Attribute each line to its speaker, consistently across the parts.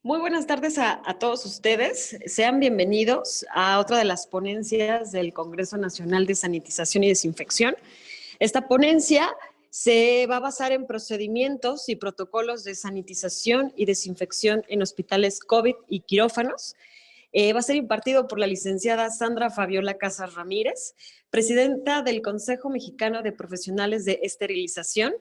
Speaker 1: Muy buenas tardes a todos ustedes. Sean bienvenidos a otra de las ponencias del Congreso Nacional de Sanitización y Desinfección. Esta ponencia se va a basar en procedimientos y protocolos de sanitización y desinfección en hospitales COVID y quirófanos. Va a ser impartido por la licenciada Sandra Fabiola Casas Ramírez, presidenta del Consejo Mexicano de Profesionales de Esterilización,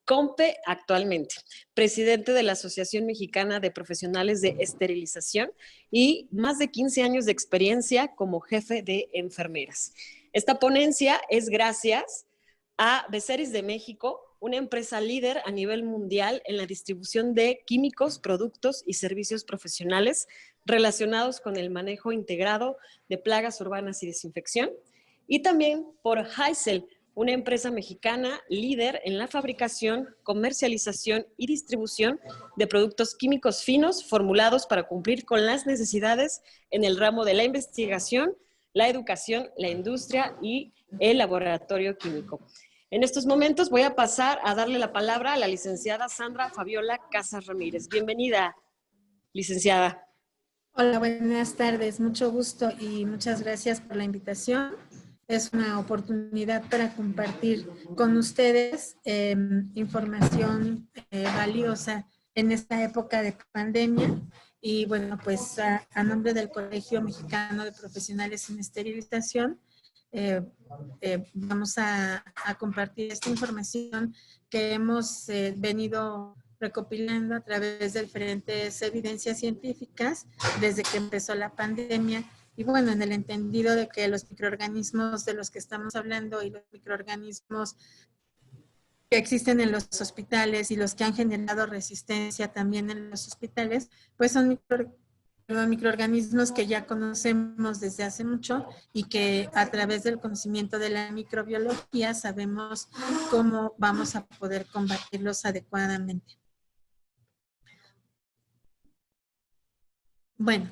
Speaker 1: COMPE actualmente, presidente de la Asociación Mexicana de Profesionales de Esterilización y más de 15 años de experiencia como jefe de enfermeras. Esta ponencia es gracias a Beceris de México, una empresa líder a nivel mundial en la distribución de químicos, productos y servicios profesionales relacionados con el manejo integrado de plagas urbanas y desinfección, y también por Heisel, una empresa mexicana líder en la fabricación, comercialización y distribución de productos químicos finos formulados para cumplir con las necesidades en el ramo de la investigación, la educación, la industria y el laboratorio químico. En estos momentos voy a pasar a darle la palabra a la licenciada Sandra Fabiola Casas Ramírez. Bienvenida, licenciada.
Speaker 2: Hola, buenas tardes. Mucho gusto y muchas gracias por la invitación. Es una oportunidad para compartir con ustedes información valiosa en esta época de pandemia. Y bueno, pues a nombre del Colegio Mexicano de Profesionales en Esterilización, vamos a compartir esta información que hemos venido recopilando a través de diferentes evidencias científicas desde que empezó la pandemia. Y bueno, en el entendido de que los microorganismos de los que estamos hablando y los microorganismos que existen en los hospitales y los que han generado resistencia también en los hospitales, pues son microorganismos que ya conocemos desde hace mucho y que a través del conocimiento de la microbiología sabemos cómo vamos a poder combatirlos adecuadamente. Bueno,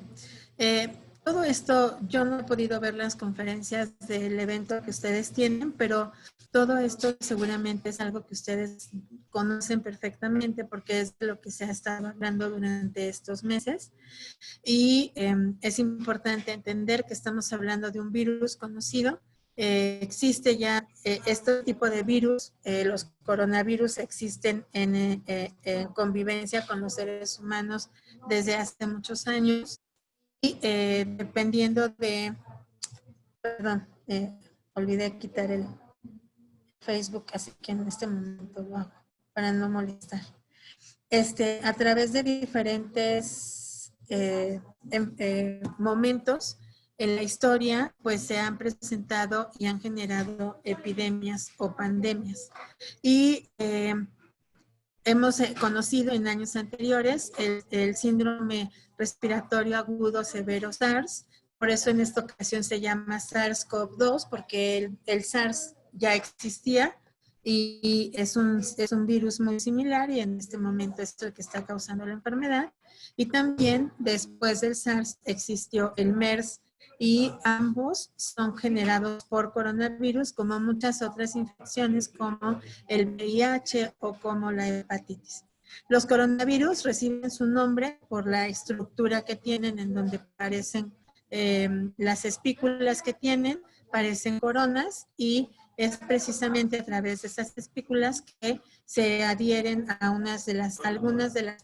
Speaker 2: todo esto, yo no he podido ver las conferencias del evento que ustedes tienen, pero todo esto seguramente es algo que ustedes conocen perfectamente porque es de lo que se ha estado hablando durante estos meses. Y es importante entender que estamos hablando de un virus conocido. Existe ya este tipo de virus, los coronavirus existen en convivencia con los seres humanos desde hace muchos años y dependiendo de, perdón, olvidé quitar el Facebook, así que en este momento lo hago para no molestar. A través de diferentes momentos en la historia, pues se han presentado y han generado epidemias o pandemias. Y hemos conocido en años anteriores el síndrome respiratorio agudo severo SARS, por eso en esta ocasión se llama SARS-CoV-2, porque el SARS ya existía y es un virus muy similar y en este momento es el que está causando la enfermedad. Y también después del SARS existió el MERS y ambos son generados por coronavirus como muchas otras infecciones como el VIH o como la hepatitis. Los coronavirus reciben su nombre por la estructura que tienen en donde parecen las espículas que tienen, parecen coronas y es precisamente a través de esas espículas que se adhieren a algunas de las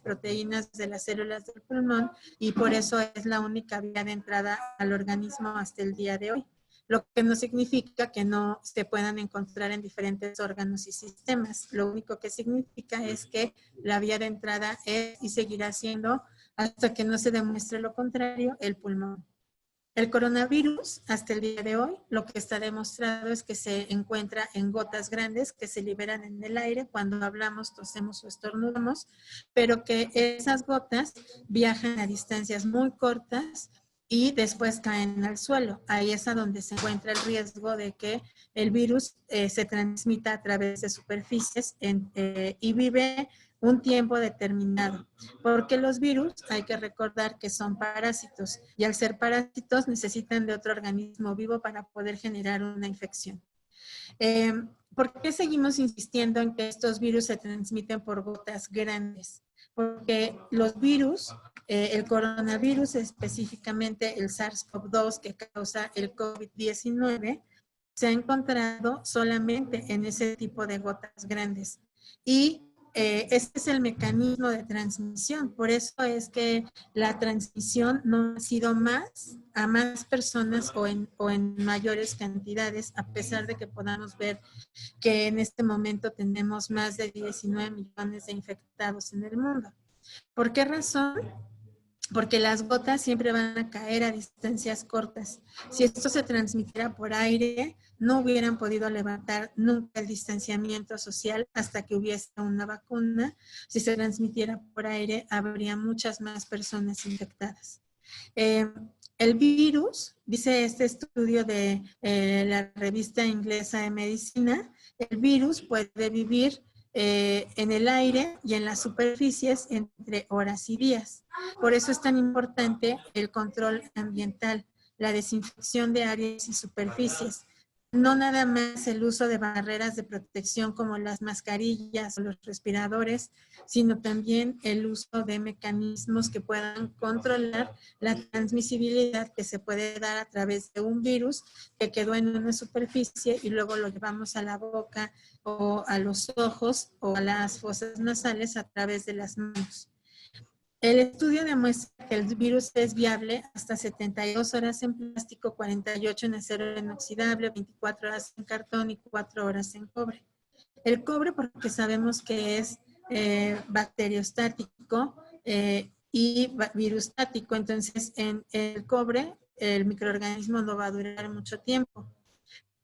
Speaker 2: proteínas de las células del pulmón y por eso es la única vía de entrada al organismo hasta el día de hoy. Lo que no significa que no se puedan encontrar en diferentes órganos y sistemas. Lo único que significa es que la vía de entrada es y seguirá siendo, hasta que no se demuestre lo contrario, el pulmón. El coronavirus, hasta el día de hoy, lo que está demostrado es que se encuentra en gotas grandes que se liberan en el aire cuando hablamos, tosemos o estornudamos, pero que esas gotas viajan a distancias muy cortas y después caen al suelo. Ahí es a donde se encuentra el riesgo de que el virus se transmita a través de superficies y vive un tiempo determinado, porque los virus hay que recordar que son parásitos y al ser parásitos necesitan de otro organismo vivo para poder generar una infección. ¿Por qué seguimos insistiendo en que estos virus se transmiten por gotas grandes? Porque los virus el coronavirus, específicamente el SARS-CoV-2 que causa el COVID-19, se ha encontrado solamente en ese tipo de gotas grandes. Y este es el mecanismo de transmisión. Por eso es que la transmisión no ha sido a más personas o en mayores cantidades, a pesar de que podamos ver que en este momento tenemos más de 19 millones de infectados en el mundo. ¿Por qué razón? Porque las gotas siempre van a caer a distancias cortas. Si esto se transmitiera por aire, no hubieran podido levantar nunca el distanciamiento social hasta que hubiese una vacuna. Si se transmitiera por aire, habría muchas más personas infectadas. El virus, dice este estudio de la revista inglesa de medicina, el virus puede vivir en el aire y en las superficies entre horas y días. Por eso es tan importante el control ambiental, la desinfección de áreas y superficies. No nada más el uso de barreras de protección como las mascarillas o los respiradores, sino también el uso de mecanismos que puedan controlar la transmisibilidad que se puede dar a través de un virus que quedó en una superficie y luego lo llevamos a la boca o a los ojos o a las fosas nasales a través de las manos. El estudio demuestra que el virus es viable hasta 72 horas en plástico, 48 en acero inoxidable, 24 horas en cartón y 4 horas en cobre. El cobre porque sabemos que es bacteriostático y virustático, entonces en el cobre el microorganismo no va a durar mucho tiempo.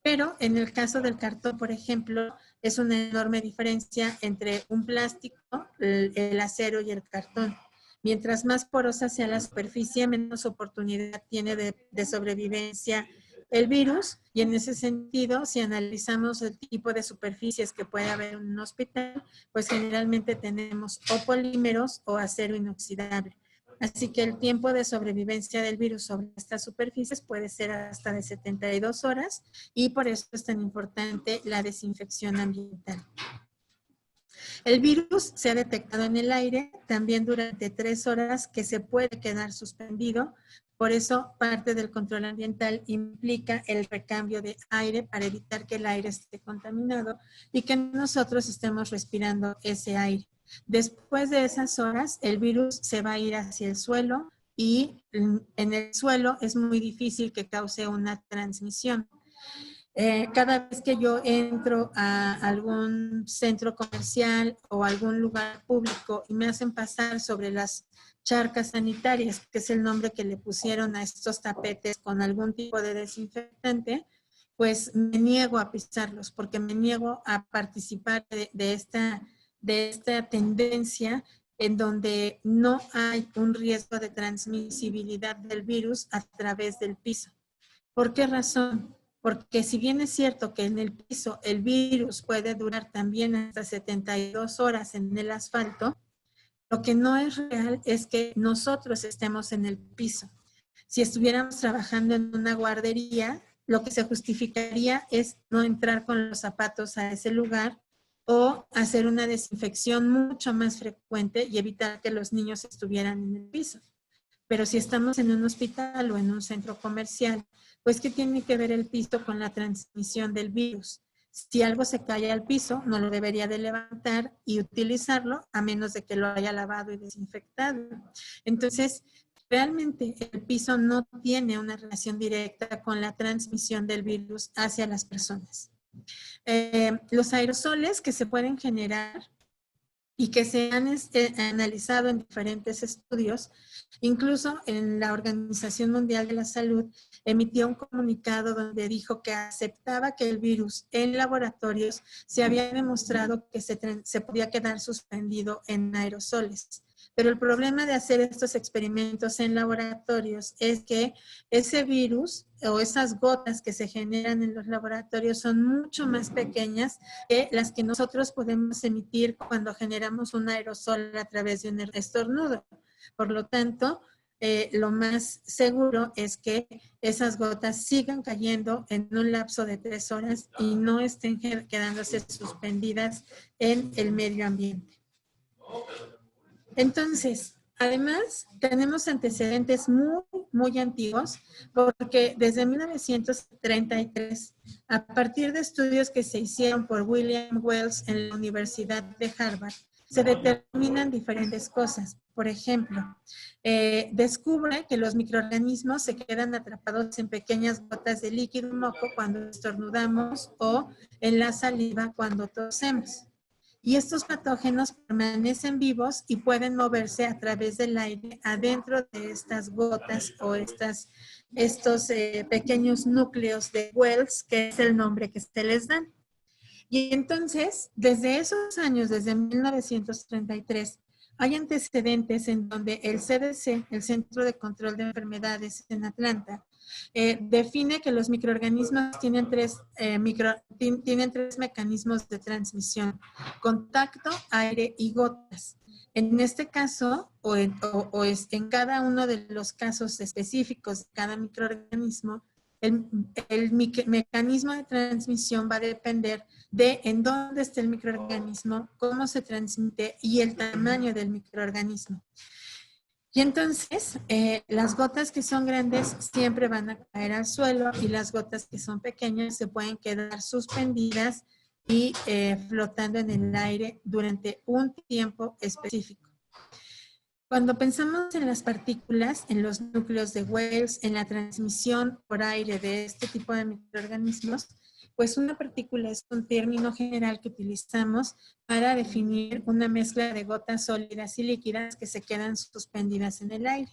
Speaker 2: Pero en el caso del cartón, por ejemplo, es una enorme diferencia entre un plástico, el acero y el cartón. Mientras más porosa sea la superficie, menos oportunidad tiene de sobrevivencia el virus. Y en ese sentido, si analizamos el tipo de superficies que puede haber en un hospital, pues generalmente tenemos o polímeros o acero inoxidable. Así que el tiempo de sobrevivencia del virus sobre estas superficies puede ser hasta de 72 horas y por eso es tan importante la desinfección ambiental. El virus se ha detectado en el aire también durante 3 horas que se puede quedar suspendido. Por eso parte del control ambiental implica el recambio de aire para evitar que el aire esté contaminado y que nosotros estemos respirando ese aire. Después de esas horas, el virus se va a ir hacia el suelo y en el suelo es muy difícil que cause una transmisión. Cada vez que yo entro a algún centro comercial o algún lugar público y me hacen pasar sobre las charcas sanitarias, que es el nombre que le pusieron a estos tapetes con algún tipo de desinfectante, pues me niego a pisarlos porque me niego a participar de esta tendencia en donde no hay un riesgo de transmisibilidad del virus a través del piso. ¿Por qué razón? Porque si bien es cierto que en el piso el virus puede durar también hasta 72 horas en el asfalto, lo que no es real es que nosotros estemos en el piso. Si estuviéramos trabajando en una guardería, lo que se justificaría es no entrar con los zapatos a ese lugar o hacer una desinfección mucho más frecuente y evitar que los niños estuvieran en el piso. Pero si estamos en un hospital o en un centro comercial, pues ¿qué tiene que ver el piso con la transmisión del virus? Si algo se cae al piso, no lo debería de levantar y utilizarlo a menos de que lo haya lavado y desinfectado. Entonces, realmente el piso no tiene una relación directa con la transmisión del virus hacia las personas. Los aerosoles que se pueden generar y que se han analizado en diferentes estudios, incluso en la Organización Mundial de la Salud emitió un comunicado donde dijo que aceptaba que el virus en laboratorios se había demostrado que se podía quedar suspendido en aerosoles. Pero el problema de hacer estos experimentos en laboratorios es que ese virus o esas gotas que se generan en los laboratorios son mucho más pequeñas que las que nosotros podemos emitir cuando generamos un aerosol a través de un estornudo. Por lo tanto, lo más seguro es que esas gotas sigan cayendo en un lapso de 3 horas y no estén quedándose suspendidas en el medio ambiente. Entonces, Además, tenemos antecedentes muy antiguos, porque desde 1933, a partir de estudios que se hicieron por William Wells en la Universidad de Harvard, se determinan diferentes cosas. Por ejemplo, descubre que los microorganismos se quedan atrapados en pequeñas gotas de líquido moco cuando estornudamos o en la saliva cuando tosemos. Y estos patógenos permanecen vivos y pueden moverse a través del aire adentro de estas gotas o estos pequeños núcleos de Wells, que es el nombre que se les dan. Y entonces, desde esos años, desde 1933, hay antecedentes en donde el CDC, el Centro de Control de Enfermedades en Atlanta, define que los microorganismos tienen tres mecanismos de transmisión: contacto, aire y gotas. En este caso, en cada uno de los casos específicos de cada microorganismo, el mecanismo de transmisión va a depender de en dónde está el microorganismo, cómo se transmite y el tamaño del microorganismo. Y entonces, las gotas que son grandes siempre van a caer al suelo y las gotas que son pequeñas se pueden quedar suspendidas y flotando en el aire durante un tiempo específico. Cuando pensamos en las partículas, en los núcleos de Wells, en la transmisión por aire de este tipo de microorganismos, pues una partícula es un término general que utilizamos para definir una mezcla de gotas sólidas y líquidas que se quedan suspendidas en el aire.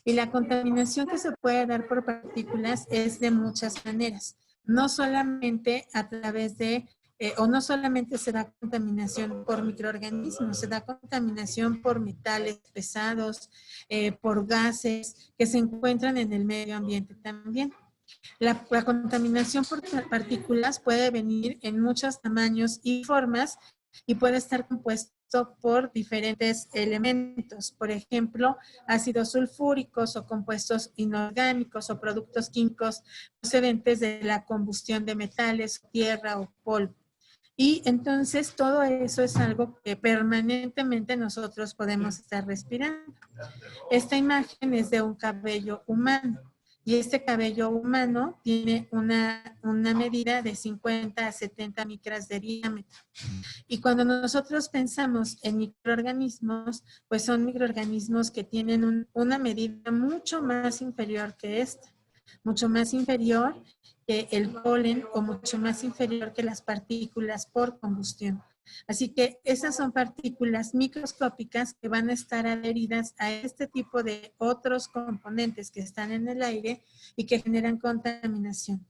Speaker 2: Y la contaminación que se puede dar por partículas es de muchas maneras, no solamente a través de o no solamente se da contaminación por microorganismos, se da contaminación por metales pesados, por gases que se encuentran en el medio ambiente también. La contaminación por partículas puede venir en muchos tamaños y formas y puede estar compuesto por diferentes elementos, por ejemplo, ácidos sulfúricos o compuestos inorgánicos o productos químicos procedentes de la combustión de metales, tierra o polvo. Y entonces todo eso es algo que permanentemente nosotros podemos estar respirando. Esta imagen es de un cabello humano y este cabello humano tiene una medida de 50 a 70 micras de diámetro. Y cuando nosotros pensamos en microorganismos, pues son microorganismos que tienen una medida mucho más inferior que esta, mucho más inferior que el polen o mucho más inferior que las partículas por combustión. Así que esas son partículas microscópicas que van a estar adheridas a este tipo de otros componentes que están en el aire y que generan contaminación.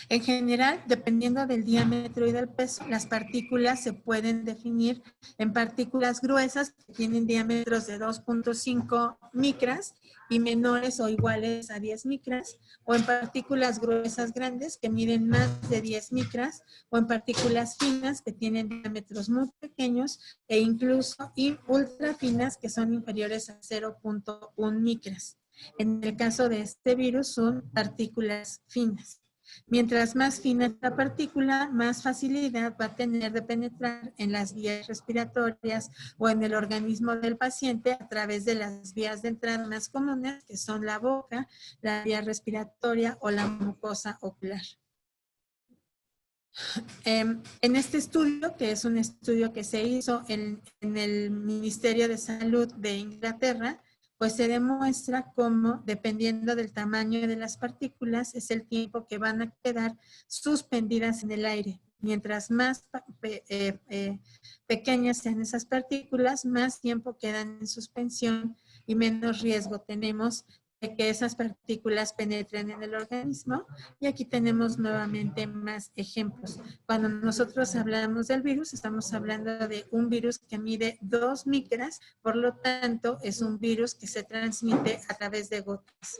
Speaker 2: En general, dependiendo del diámetro y del peso, las partículas se pueden definir en partículas gruesas que tienen diámetros de 2.5 micras y menores o iguales a 10 micras, o en partículas gruesas grandes que miden más de 10 micras, o en partículas finas que tienen diámetros muy pequeños e incluso ultra finas que son inferiores a 0.1 micras. En el caso de este virus son partículas finas. Mientras más fina la partícula, más facilidad va a tener de penetrar en las vías respiratorias o en el organismo del paciente a través de las vías de entrada más comunes, que son la boca, la vía respiratoria o la mucosa ocular. En este estudio, que es un estudio que se hizo en el Ministerio de Salud de Inglaterra, pues se demuestra cómo, dependiendo del tamaño de las partículas, es el tiempo que van a quedar suspendidas en el aire. Mientras más pequeñas sean esas partículas, más tiempo quedan en suspensión y menos riesgo tenemos de que esas partículas penetren en el organismo. Y aquí tenemos nuevamente más ejemplos. Cuando nosotros hablamos del virus, estamos hablando de un virus que mide 2 micras, por lo tanto, es un virus que se transmite a través de gotas.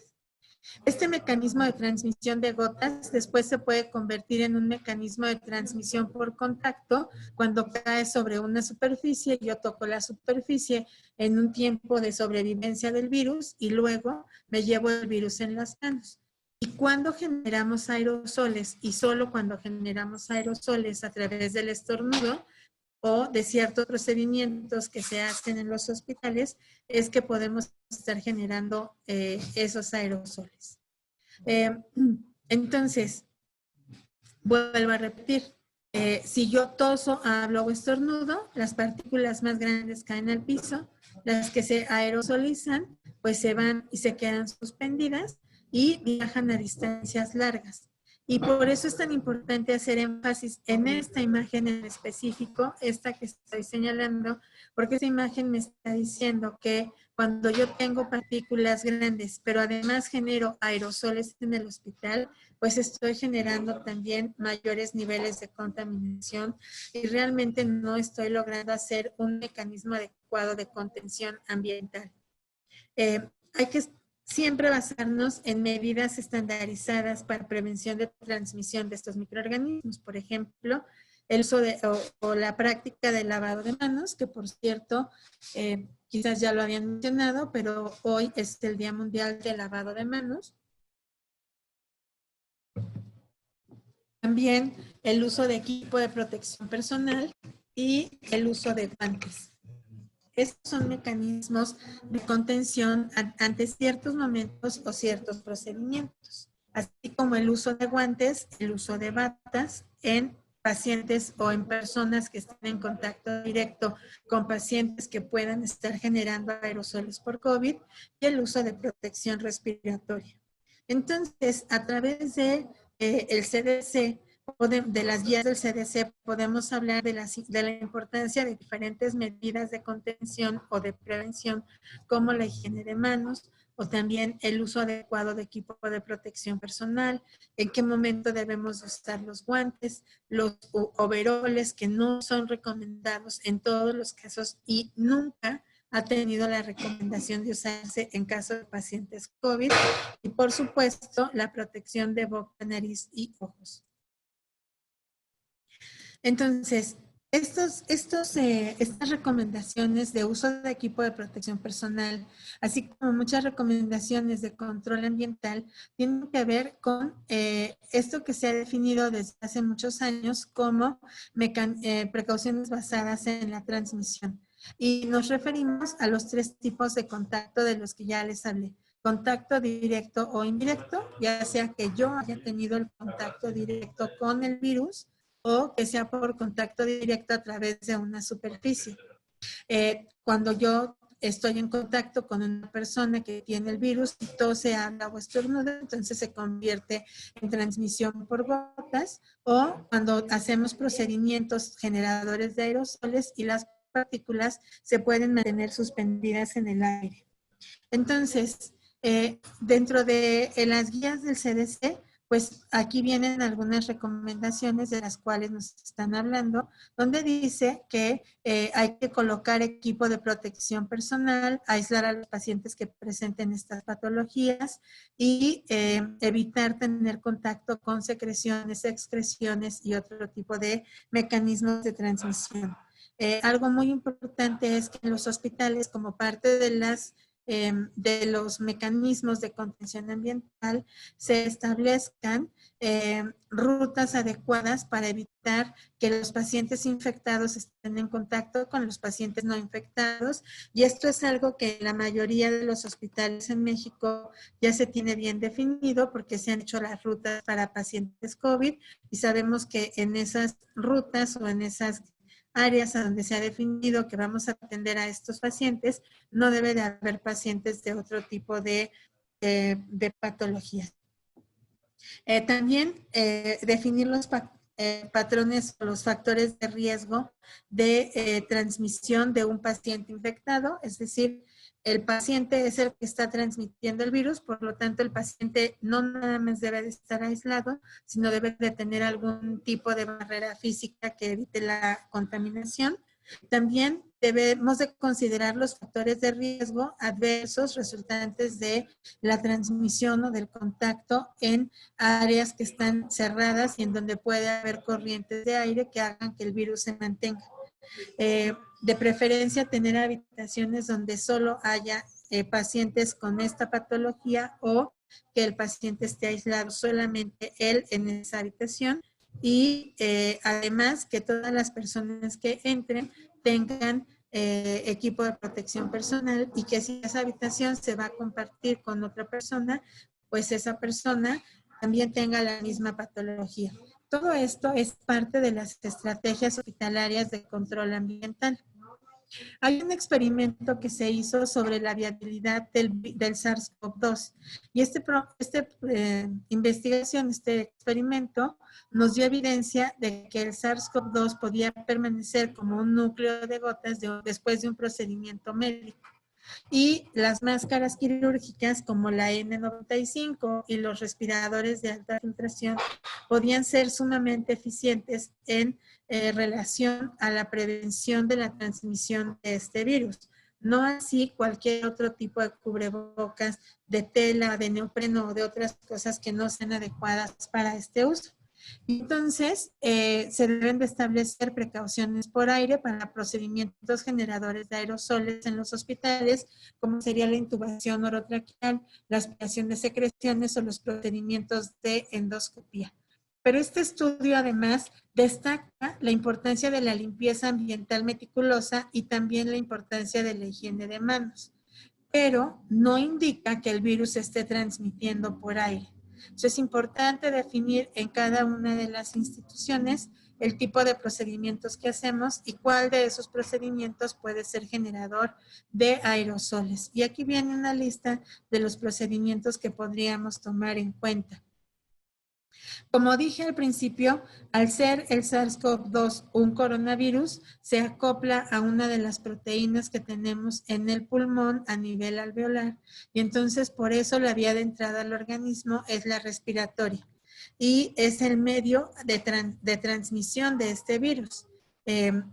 Speaker 2: Este mecanismo de transmisión de gotas después se puede convertir en un mecanismo de transmisión por contacto cuando cae sobre una superficie. Yo toco la superficie en un tiempo de sobrevivencia del virus y luego me llevo el virus en las manos. Y cuando generamos aerosoles, y solo cuando generamos aerosoles a través del estornudo, o de ciertos procedimientos que se hacen en los hospitales, es que podemos estar generando esos aerosoles. Entonces, vuelvo a repetir, si yo toso, hablo o estornudo, las partículas más grandes caen al piso, las que se aerosolizan, pues se van y se quedan suspendidas y viajan a distancias largas. Y por eso es tan importante hacer énfasis en esta imagen en específico, esta que estoy señalando, porque esta imagen me está diciendo que cuando yo tengo partículas grandes, pero además genero aerosoles en el hospital, pues estoy generando también mayores niveles de contaminación y realmente no estoy logrando hacer un mecanismo adecuado de contención ambiental. Hay que siempre basarnos en medidas estandarizadas para prevención de transmisión de estos microorganismos. Por ejemplo, el uso o la práctica del lavado de manos, que por cierto, quizás ya lo habían mencionado, pero hoy es el Día Mundial del Lavado de Manos. También el uso de equipo de protección personal y el uso de guantes. Estos son mecanismos de contención ante ciertos momentos o ciertos procedimientos, así como el uso de guantes, el uso de batas en pacientes o en personas que estén en contacto directo con pacientes que puedan estar generando aerosoles por COVID y el uso de protección respiratoria. Entonces, a través de el CDC, de las guías del CDC, podemos hablar de la importancia de diferentes medidas de contención o de prevención, como la higiene de manos, o también el uso adecuado de equipo de protección personal, en qué momento debemos usar los guantes, los overoles que no son recomendados en todos los casos y nunca ha tenido la recomendación de usarse en caso de pacientes COVID, y por supuesto la protección de boca, nariz y ojos. Entonces, estas recomendaciones de uso de equipo de protección personal, así como muchas recomendaciones de control ambiental, tienen que ver con esto que se ha definido desde hace muchos años como precauciones basadas en la transmisión. Y nos referimos a los 3 tipos de contacto de los que ya les hablé. Contacto directo o indirecto, ya sea que yo haya tenido el contacto directo con el virus o que sea por contacto directo a través de una superficie. Cuando yo estoy en contacto con una persona que tiene el virus y tose, habla o estornuda, entonces se convierte en transmisión por gotas, o cuando hacemos procedimientos generadores de aerosoles y las partículas se pueden mantener suspendidas en el aire. Entonces, dentro de las guías del CDC, pues aquí vienen algunas recomendaciones de las cuales nos están hablando, donde dice que hay que colocar equipo de protección personal, aislar a los pacientes que presenten estas patologías y evitar tener contacto con secreciones, excreciones y otro tipo de mecanismos de transmisión. Algo muy importante es que en los hospitales, como parte de los mecanismos de contención ambiental, se establezcan rutas adecuadas para evitar que los pacientes infectados estén en contacto con los pacientes no infectados, y esto es algo que en la mayoría de los hospitales en México ya se tiene bien definido porque se han hecho las rutas para pacientes COVID y sabemos que en esas rutas o en esas áreas a donde se ha definido que vamos a atender a estos pacientes, no debe de haber pacientes de otro tipo de patologías. También definir los patrones o los factores de riesgo de transmisión de un paciente infectado, es decir, el paciente es el que está transmitiendo el virus, por lo tanto el paciente no nada más debe de estar aislado, sino debe de tener algún tipo de barrera física que evite la contaminación. También debemos de considerar los factores de riesgo adversos resultantes de la transmisión o del contacto en áreas que están cerradas y en donde puede haber corrientes de aire que hagan que el virus se mantenga. De preferencia tener habitaciones donde solo haya pacientes con esta patología o que el paciente esté aislado solamente él en esa habitación y además que todas las personas que entren tengan equipo de protección personal y que si esa habitación se va a compartir con otra persona, pues esa persona también tenga la misma patología. Todo esto es parte de las estrategias hospitalarias de control ambiental. Hay un experimento que se hizo sobre la viabilidad del SARS-CoV-2 y este experimento nos dio evidencia de que el SARS-CoV-2 podía permanecer como un núcleo de gotas después de un procedimiento médico. Y las máscaras quirúrgicas como la N95 y los respiradores de alta filtración podían ser sumamente eficientes en relación a la prevención de la transmisión de este virus. No así cualquier otro tipo de cubrebocas de tela, de neopreno o de otras cosas que no sean adecuadas para este uso. Entonces, se deben de establecer precauciones por aire para procedimientos generadores de aerosoles en los hospitales, como sería la intubación orotraqueal, la aspiración de secreciones o los procedimientos de endoscopía. Pero este estudio además destaca la importancia de la limpieza ambiental meticulosa y también la importancia de la higiene de manos, pero no indica que el virus se esté transmitiendo por aire. Entonces es importante definir en cada una de las instituciones el tipo de procedimientos que hacemos y cuál de esos procedimientos puede ser generador de aerosoles. Y aquí viene una lista de los procedimientos que podríamos tomar en cuenta. Como dije al principio, al ser el SARS-CoV-2 un coronavirus, se acopla a una de las proteínas que tenemos en el pulmón a nivel alveolar y entonces por eso la vía de entrada al organismo es la respiratoria y es el medio de transmisión de este virus.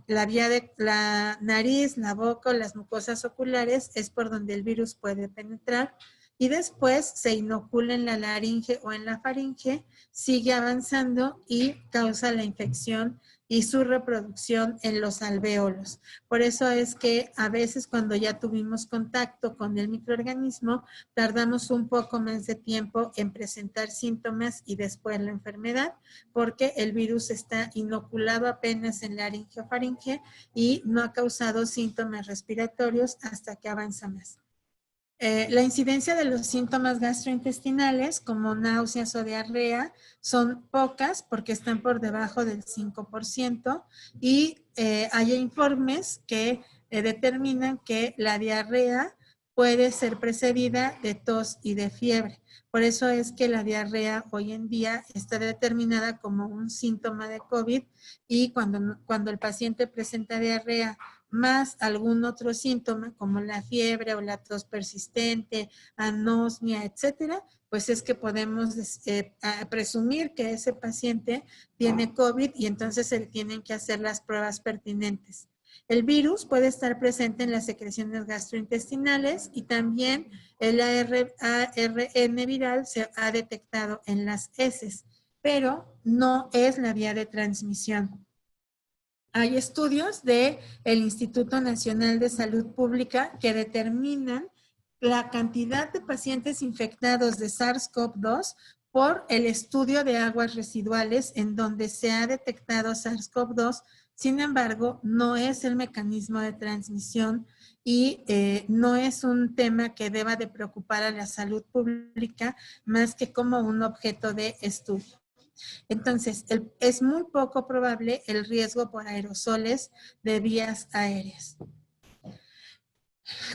Speaker 2: La vía de la nariz, la boca o las mucosas oculares es por donde el virus puede penetrar y después se inocula en la laringe o en la faringe, sigue avanzando y causa la infección y su reproducción en los alvéolos. Por eso es que a veces cuando ya tuvimos contacto con el microorganismo, tardamos un poco más de tiempo en presentar síntomas y después la enfermedad, porque el virus está inoculado apenas en laringe o faringe y no ha causado síntomas respiratorios hasta que avanza más. La incidencia de los síntomas gastrointestinales, como náuseas o diarrea, son pocas porque están por debajo del 5% y hay informes que determinan que la diarrea puede ser precedida de tos y de fiebre. Por eso es que la diarrea hoy en día está determinada como un síntoma de COVID y cuando el paciente presenta diarrea más algún otro síntoma como la fiebre o la tos persistente, anosmia, etcétera, pues es que podemos presumir que ese paciente tiene COVID y entonces se le tienen que hacer las pruebas pertinentes. El virus puede estar presente en las secreciones gastrointestinales y también el ARN viral se ha detectado en las heces, pero no es la vía de transmisión. Hay estudios del Instituto Nacional de Salud Pública que determinan la cantidad de pacientes infectados de SARS-CoV-2 por el estudio de aguas residuales en donde se ha detectado SARS-CoV-2. Sin embargo, no es el mecanismo de transmisión y no es un tema que deba de preocupar a la salud pública más que como un objeto de estudio. Entonces, es muy poco probable el riesgo por aerosoles de vías aéreas.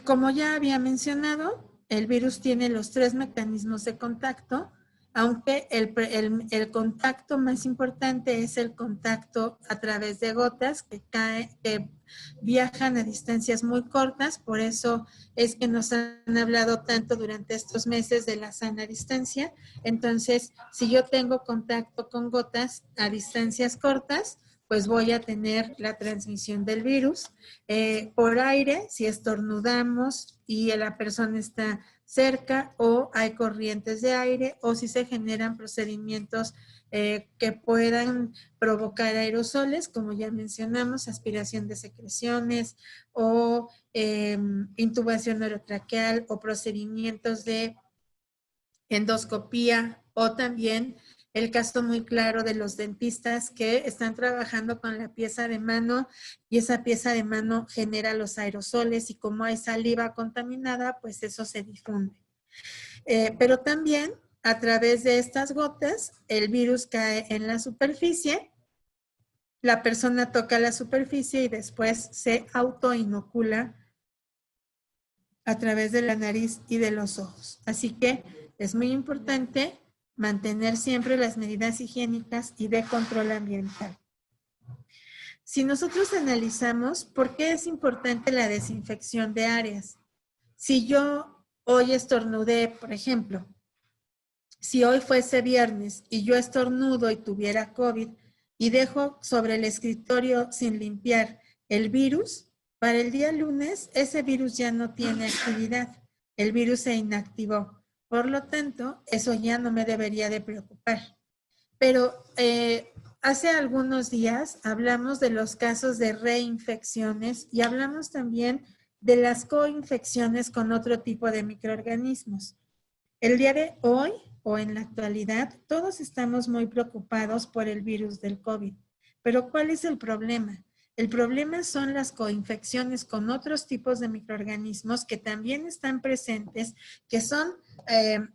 Speaker 2: Como ya había mencionado, el virus tiene los 3 mecanismos de contacto, aunque el contacto más importante es el contacto a través de gotas que viajan a distancias muy cortas, por eso es que nos han hablado tanto durante estos meses de la sana distancia. Entonces, si yo tengo contacto con gotas a distancias cortas, pues voy a tener la transmisión del virus. Por aire, si estornudamos y la persona está cerca o hay corrientes de aire o si se generan procedimientos que puedan provocar aerosoles, como ya mencionamos, aspiración de secreciones o intubación orotraqueal o procedimientos de endoscopía o también el caso muy claro de los dentistas que están trabajando con la pieza de mano y esa pieza de mano genera los aerosoles y como hay saliva contaminada, pues eso se difunde. Pero también a través de estas gotas, el virus cae en la superficie, la persona toca la superficie y después se autoinocula a través de la nariz y de los ojos. Así que es muy importante mantener siempre las medidas higiénicas y de control ambiental. Si nosotros analizamos por qué es importante la desinfección de áreas, si yo hoy estornudé, por ejemplo, si hoy fuese viernes y yo estornudo y tuviera COVID y dejo sobre el escritorio sin limpiar el virus, para el día lunes ese virus ya no tiene actividad, el virus se inactivó. Por lo tanto, eso ya no me debería de preocupar. Pero hace algunos días hablamos de los casos de reinfecciones y hablamos también de las coinfecciones con otro tipo de microorganismos. El día de hoy o en la actualidad, todos estamos muy preocupados por el virus del COVID. Pero ¿cuál es el problema? El problema son las coinfecciones con otros tipos de microorganismos que también están presentes, que son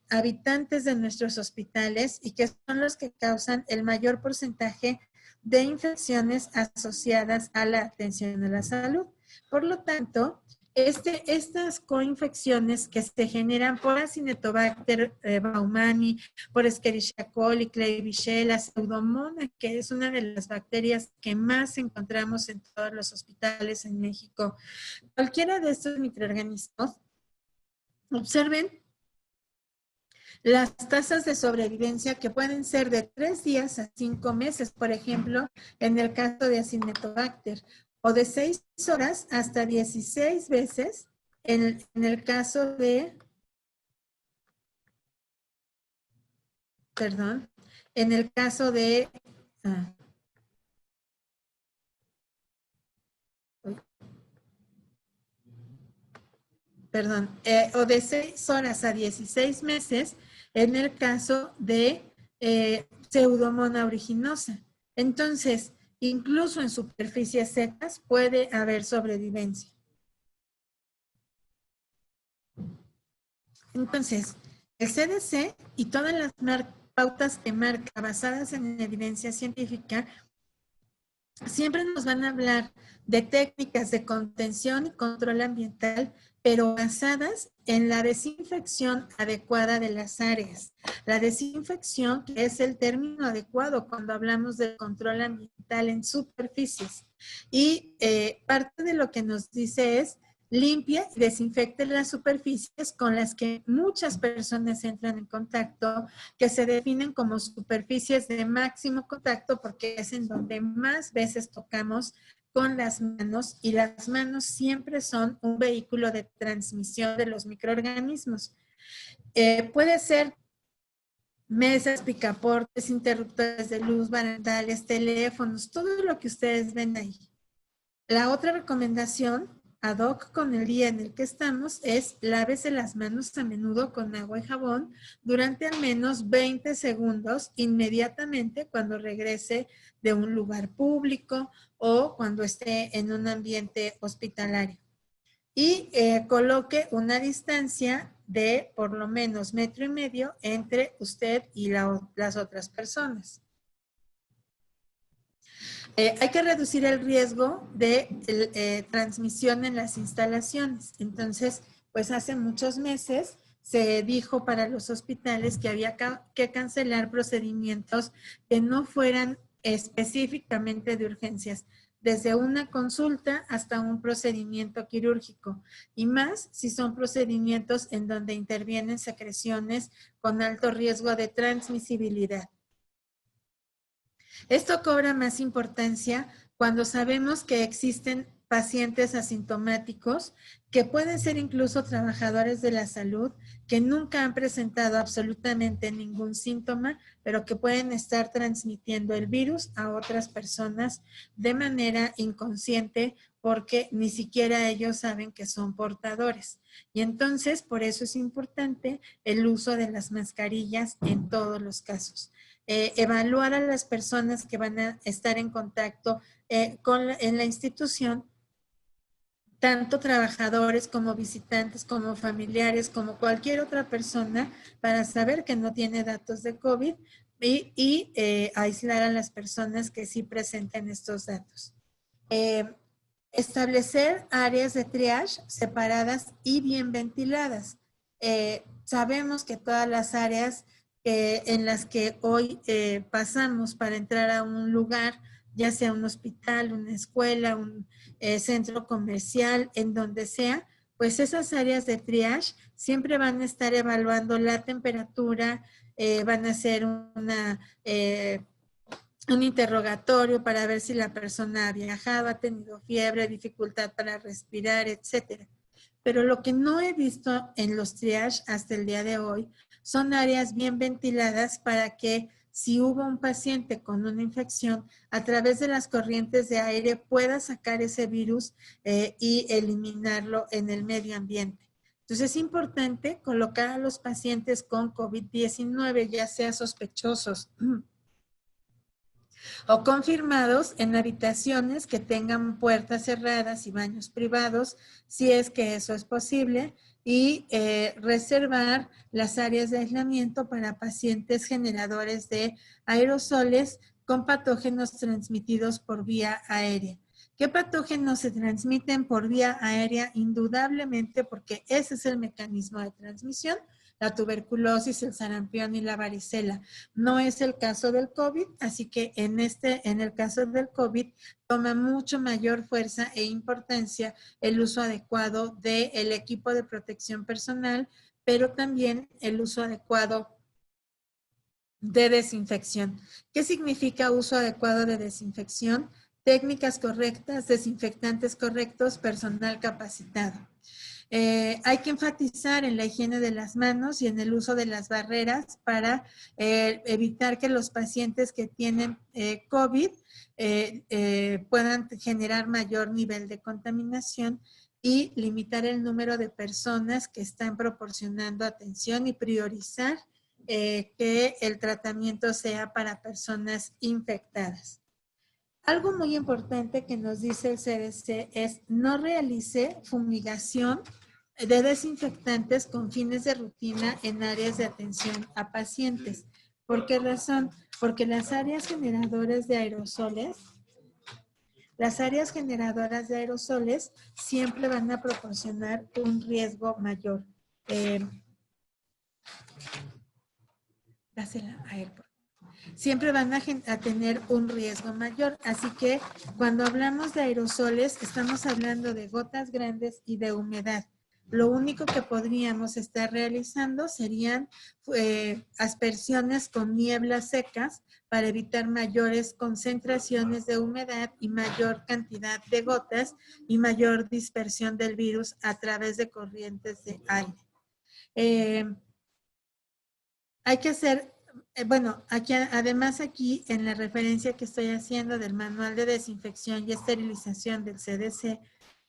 Speaker 2: habitantes de nuestros hospitales y que son los que causan el mayor porcentaje de infecciones asociadas a la atención a la salud. Por lo tanto, estas coinfecciones que se generan por Acinetobacter baumannii, por Escherichia coli, Klebsiella, Pseudomonas, que es una de las bacterias que más encontramos en todos los hospitales en México. Cualquiera de estos microorganismos, observen las tasas de sobrevivencia que pueden ser de 3 días a 5 meses, por ejemplo, en el caso de Acinetobacter, o de 6 horas hasta 16 veces en el caso de, en el caso de, o de 6 horas a 16 meses en el caso de Pseudomonas aeruginosa. Entonces, incluso en superficies secas puede haber sobrevivencia. Entonces, el CDC y todas las pautas que marca basadas en evidencia científica siempre nos van a hablar de técnicas de contención y control ambiental, pero basadas en la desinfección adecuada de las áreas. La desinfección, que es el término adecuado cuando hablamos de control ambiental en superficies. Y parte de lo que nos dice es limpia y desinfecte las superficies con las que muchas personas entran en contacto, que se definen como superficies de máximo contacto porque es en donde más veces tocamos con las manos y las manos siempre son un vehículo de transmisión de los microorganismos. Puede ser mesas, picaportes, interruptores de luz, barandales, teléfonos, todo lo que ustedes ven ahí. La otra recomendación ad hoc con el día en el que estamos es lávese las manos a menudo con agua y jabón durante al menos 20 segundos inmediatamente cuando regrese de un lugar público o cuando esté en un ambiente hospitalario. Y coloque una distancia de por lo menos 1,5 metros entre usted y las otras personas. Hay que reducir el riesgo de transmisión en las instalaciones. Entonces, pues hace muchos meses se dijo para los hospitales que había que cancelar procedimientos que no fueran específicamente de urgencias, desde una consulta hasta un procedimiento quirúrgico, y más si son procedimientos en donde intervienen secreciones con alto riesgo de transmisibilidad. Esto cobra más importancia cuando sabemos que existen pacientes asintomáticos que pueden ser incluso trabajadores de la salud que nunca han presentado absolutamente ningún síntoma, pero que pueden estar transmitiendo el virus a otras personas de manera inconsciente porque ni siquiera ellos saben que son portadores. Y entonces, por eso es importante el uso de las mascarillas en todos los casos. Evaluar a las personas que van a estar en contacto en la institución, tanto trabajadores como visitantes, como familiares, como cualquier otra persona, para saber que no tiene datos de COVID y aislar a las personas que sí presenten estos datos. Establecer áreas de triage separadas y bien ventiladas. Sabemos que todas las áreas en las que hoy pasamos para entrar a un lugar, ya sea un hospital, una escuela, un centro comercial, en donde sea, pues esas áreas de triage siempre van a estar evaluando la temperatura, van a hacer un interrogatorio para ver si la persona ha viajado, ha tenido fiebre, dificultad para respirar, etcétera. Pero lo que no he visto en los triage hasta el día de hoy son áreas bien ventiladas para que si hubo un paciente con una infección, a través de las corrientes de aire pueda sacar ese virus y eliminarlo en el medio ambiente. Entonces es importante colocar a los pacientes con COVID-19, ya sea sospechosos o confirmados, en habitaciones que tengan puertas cerradas y baños privados, si es que eso es posible, y reservar las áreas de aislamiento para pacientes generadores de aerosoles con patógenos transmitidos por vía aérea. ¿Qué patógenos se transmiten por vía aérea? Indudablemente, porque ese es el mecanismo de transmisión, la tuberculosis, el sarampión y la varicela. No es el caso del COVID, así que en el caso del COVID toma mucho mayor fuerza e importancia el uso adecuado del equipo de protección personal, pero también el uso adecuado de desinfección. ¿Qué significa uso adecuado de desinfección? Técnicas correctas, desinfectantes correctos, personal capacitado. Hay que enfatizar en la higiene de las manos y en el uso de las barreras para evitar que los pacientes que tienen COVID puedan generar mayor nivel de contaminación y limitar el número de personas que están proporcionando atención y priorizar que el tratamiento sea para personas infectadas. Algo muy importante que nos dice el CDC es no realice fumigación de desinfectantes con fines de rutina en áreas de atención a pacientes. ¿Por qué razón? Porque las áreas generadoras de aerosoles siempre van a proporcionar un riesgo mayor. Dásela a él, por favor. Siempre van a tener un riesgo mayor. Así que cuando hablamos de aerosoles, estamos hablando de gotas grandes y de humedad. Lo único que podríamos estar realizando serían aspersiones con nieblas secas para evitar mayores concentraciones de humedad y mayor cantidad de gotas y mayor dispersión del virus a través de corrientes de aire. Hay que hacer, bueno, además aquí en la referencia que estoy haciendo del manual de desinfección y esterilización del CDC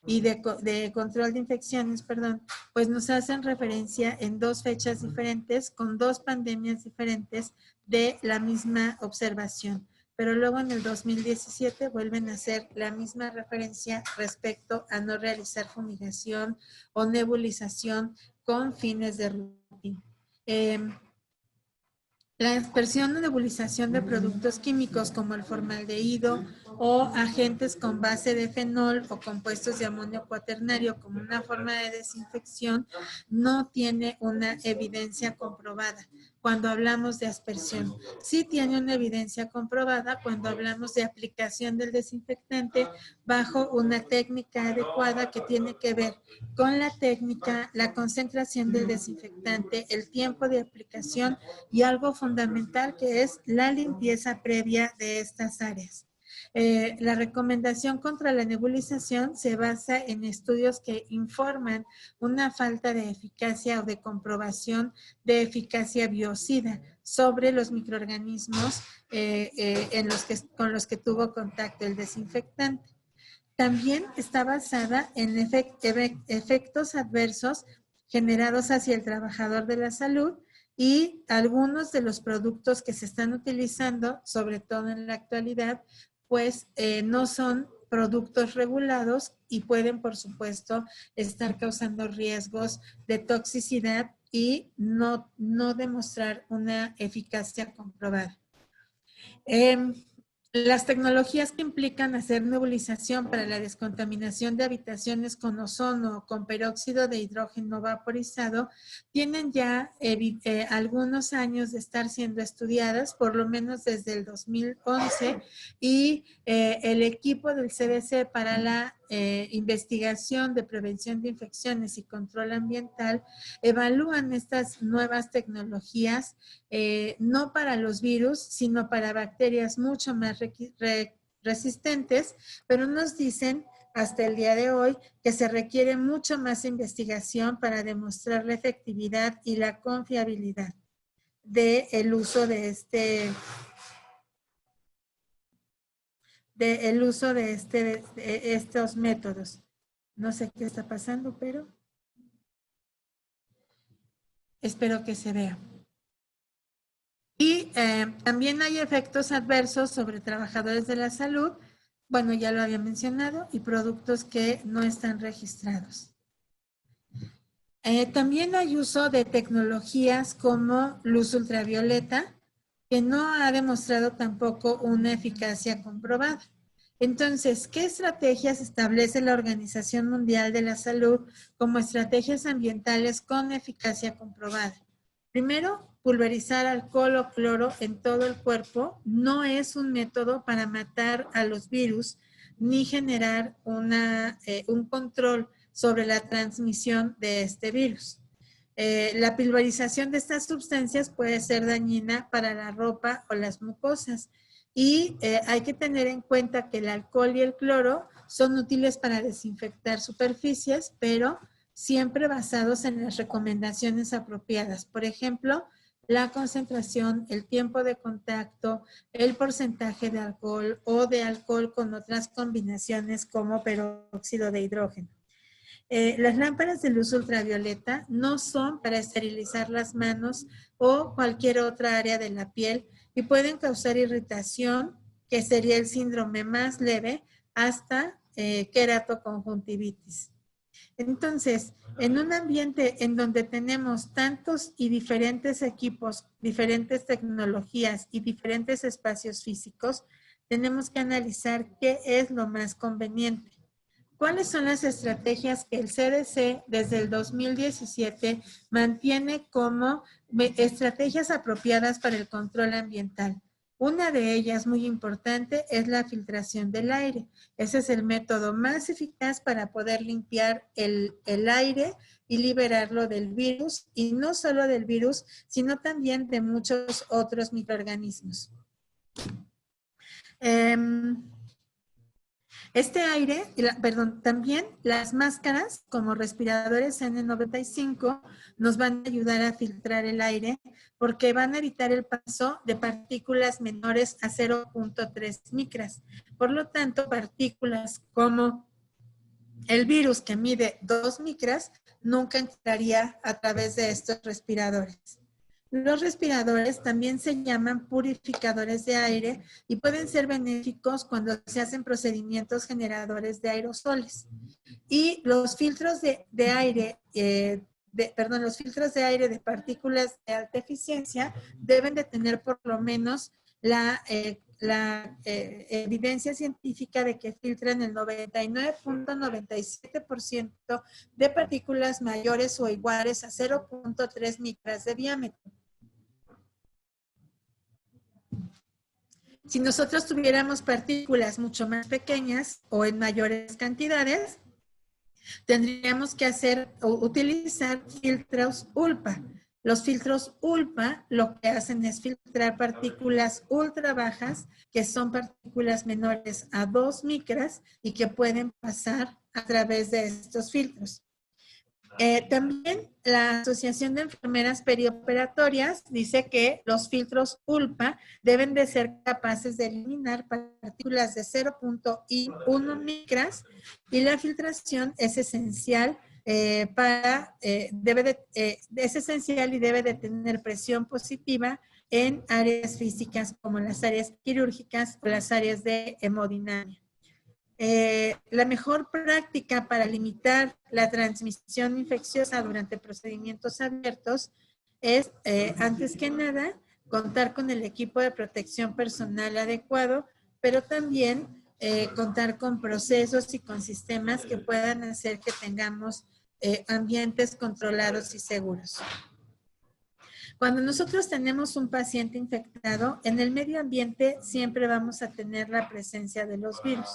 Speaker 2: y de control de infecciones, perdón, pues nos hacen referencia en dos fechas diferentes con dos pandemias diferentes de la misma observación. Pero luego en el 2017 vuelven a hacer la misma referencia respecto a no realizar fumigación o nebulización con fines de rutina. La aspersión o nebulización de productos químicos como el formaldehído o agentes con base de fenol o compuestos de amonio cuaternario como una forma de desinfección no tiene una evidencia comprobada cuando hablamos de aspersión. Sí tiene una evidencia comprobada cuando hablamos de aplicación del desinfectante bajo una técnica adecuada que tiene que ver con la técnica, la concentración del desinfectante, el tiempo de aplicación y algo fundamental que es la limpieza previa de estas áreas. La recomendación contra la nebulización se basa en estudios que informan una falta de eficacia o de comprobación de eficacia biocida sobre los microorganismos con los que tuvo contacto el desinfectante. también está basada en efectos adversos generados hacia el trabajador de la salud y algunos de los productos que se están utilizando, sobre todo en la actualidad, pues no son productos regulados y pueden, por supuesto, estar causando riesgos de toxicidad y no demostrar una eficacia comprobada. Las tecnologías que implican hacer nebulización para la descontaminación de habitaciones con ozono o con peróxido de hidrógeno vaporizado tienen ya algunos años de estar siendo estudiadas, por lo menos desde el 2011, y el equipo del CDC para la investigación de prevención de infecciones y control ambiental evalúan estas nuevas tecnologías no para los virus, sino para bacterias mucho más resistentes, pero nos dicen hasta el día de hoy que se requiere mucho más investigación para demostrar la efectividad y la confiabilidad del uso de estos métodos. No sé qué está pasando, pero espero que se vea. Y también hay efectos adversos sobre trabajadores de la salud, bueno, ya lo había mencionado, y productos que no están registrados. También hay uso de tecnologías como luz ultravioleta, que no ha demostrado tampoco una eficacia comprobada. Entonces, ¿qué estrategias establece la Organización Mundial de la Salud como estrategias ambientales con eficacia comprobada? Primero, pulverizar alcohol o cloro en todo el cuerpo no es un método para matar a los virus ni generar un control sobre la transmisión de este virus. La pulverización de estas sustancias puede ser dañina para la ropa o las mucosas y hay que tener en cuenta que el alcohol y el cloro son útiles para desinfectar superficies, pero siempre basados en las recomendaciones apropiadas. Por ejemplo, la concentración, el tiempo de contacto, el porcentaje de alcohol o de alcohol con otras combinaciones como peróxido de hidrógeno. Las lámparas de luz ultravioleta no son para esterilizar las manos o cualquier otra área de la piel y pueden causar irritación, que sería el síndrome más leve, hasta queratoconjuntivitis. Entonces, en un ambiente en donde tenemos tantos y diferentes equipos, diferentes tecnologías y diferentes espacios físicos, tenemos que analizar qué es lo más conveniente. ¿Cuáles son las estrategias que el CDC desde el 2017 mantiene como estrategias apropiadas para el control ambiental? Una de ellas muy importante es la filtración del aire. Ese es el método más eficaz para poder limpiar el aire y liberarlo del virus, y no solo del virus, sino también de muchos otros microorganismos. Este aire, también las máscaras como respiradores N95 nos van a ayudar a filtrar el aire porque van a evitar el paso de partículas menores a 0.3 micras. Por lo tanto, partículas como el virus que mide 2 micras nunca entraría a través de estos respiradores. Los respiradores también se llaman purificadores de aire y pueden ser benéficos cuando se hacen procedimientos generadores de aerosoles. Y los filtros de aire, los filtros de aire de partículas de alta eficiencia deben de tener por lo menos la evidencia científica de que filtran el 99.97% de partículas mayores o iguales a 0.3 micras de diámetro. Si nosotros tuviéramos partículas mucho más pequeñas o en mayores cantidades, tendríamos que utilizar filtros ULPA. Los filtros ULPA lo que hacen es filtrar partículas ultra bajas, que son partículas menores a 2 micras y que pueden pasar a través de estos filtros. También la Asociación de Enfermeras Perioperatorias dice que los filtros ULPA deben de ser capaces de eliminar partículas de 0.1 micras y la filtración es esencial es esencial y debe de tener presión positiva en áreas físicas como las áreas quirúrgicas o las áreas de hemodinamia. La mejor práctica para limitar la transmisión infecciosa durante procedimientos abiertos es, antes que nada, contar con el equipo de protección personal adecuado, pero también contar con procesos y con sistemas que puedan hacer que tengamos ambientes controlados y seguros. Cuando nosotros tenemos un paciente infectado, en el medio ambiente siempre vamos a tener la presencia de los virus.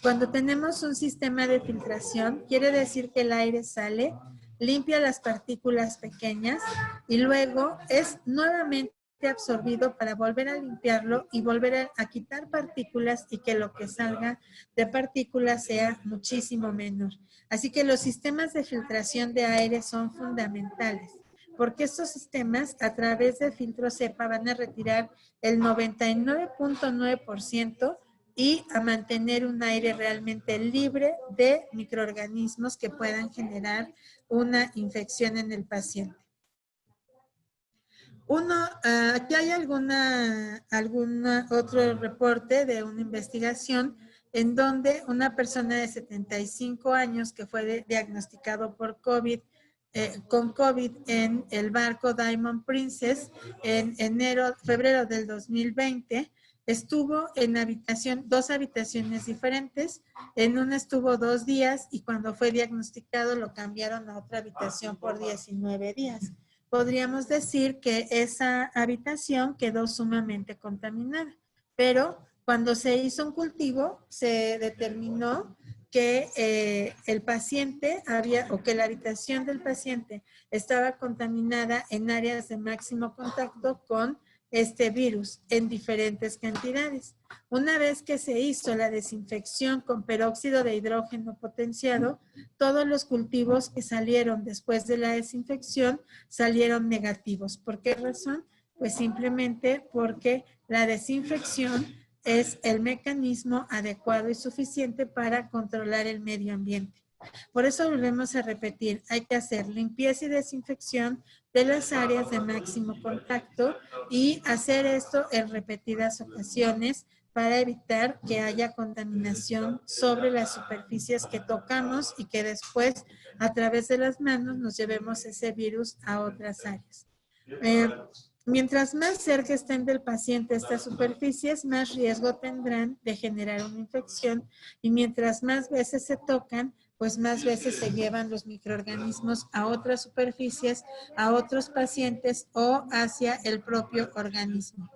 Speaker 2: Cuando tenemos un sistema de filtración, quiere decir que el aire sale, limpia las partículas pequeñas y luego es nuevamente absorbido para volver a limpiarlo y volver a quitar partículas y que lo que salga de partículas sea muchísimo menor. Así que los sistemas de filtración de aire son fundamentales, porque estos sistemas a través de filtros cepa van a retirar el 99.9% y a mantener un aire realmente libre de microorganismos que puedan generar una infección en el paciente. Aquí hay algún otro reporte de una investigación en donde una persona de 75 años que fue diagnosticado por con COVID en el barco Diamond Princess en febrero del 2020, estuvo en dos habitaciones diferentes. En una estuvo 2 días y cuando fue diagnosticado lo cambiaron a otra habitación por 19 días. Podríamos decir que esa habitación quedó sumamente contaminada, pero cuando se hizo un cultivo se determinó que el paciente que la habitación del paciente estaba contaminada en áreas de máximo contacto con este virus en diferentes cantidades. Una vez que se hizo la desinfección con peróxido de hidrógeno potenciado, todos los cultivos que salieron después de la desinfección salieron negativos. ¿Por qué razón? Pues simplemente porque la desinfección es el mecanismo adecuado y suficiente para controlar el medio ambiente. Por eso volvemos a repetir, hay que hacer limpieza y desinfección de las áreas de máximo contacto y hacer esto en repetidas ocasiones para evitar que haya contaminación sobre las superficies que tocamos y que después a través de las manos nos llevemos ese virus a otras áreas. Mientras más cerca estén del paciente estas superficies, más riesgo tendrán de generar una infección y mientras más veces se tocan, pues más veces se llevan los microorganismos a otras superficies, a otros pacientes o hacia el propio organismo.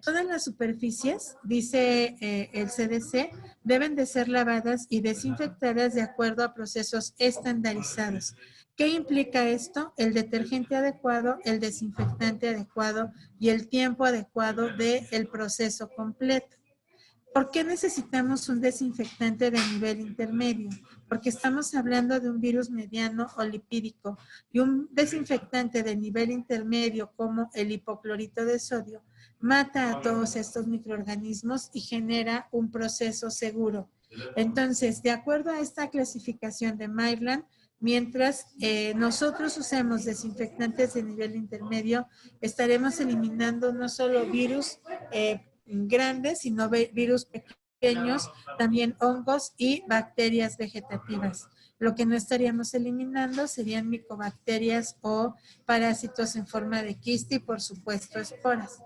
Speaker 2: Todas las superficies, dice el CDC, deben de ser lavadas y desinfectadas de acuerdo a procesos estandarizados. ¿Qué implica esto? El detergente adecuado, el desinfectante adecuado y el tiempo adecuado del proceso completo. ¿Por qué necesitamos un desinfectante de nivel intermedio? Porque estamos hablando de un virus mediano o lipídico y un desinfectante de nivel intermedio como el hipoclorito de sodio mata a todos estos microorganismos y genera un proceso seguro. Entonces, de acuerdo a esta clasificación de Maryland, mientras nosotros usemos desinfectantes de nivel intermedio, estaremos eliminando no solo virus grandes, sino virus pequeños, también hongos y bacterias vegetativas. Lo que no estaríamos eliminando serían micobacterias o parásitos en forma de quiste y, por supuesto, esporas.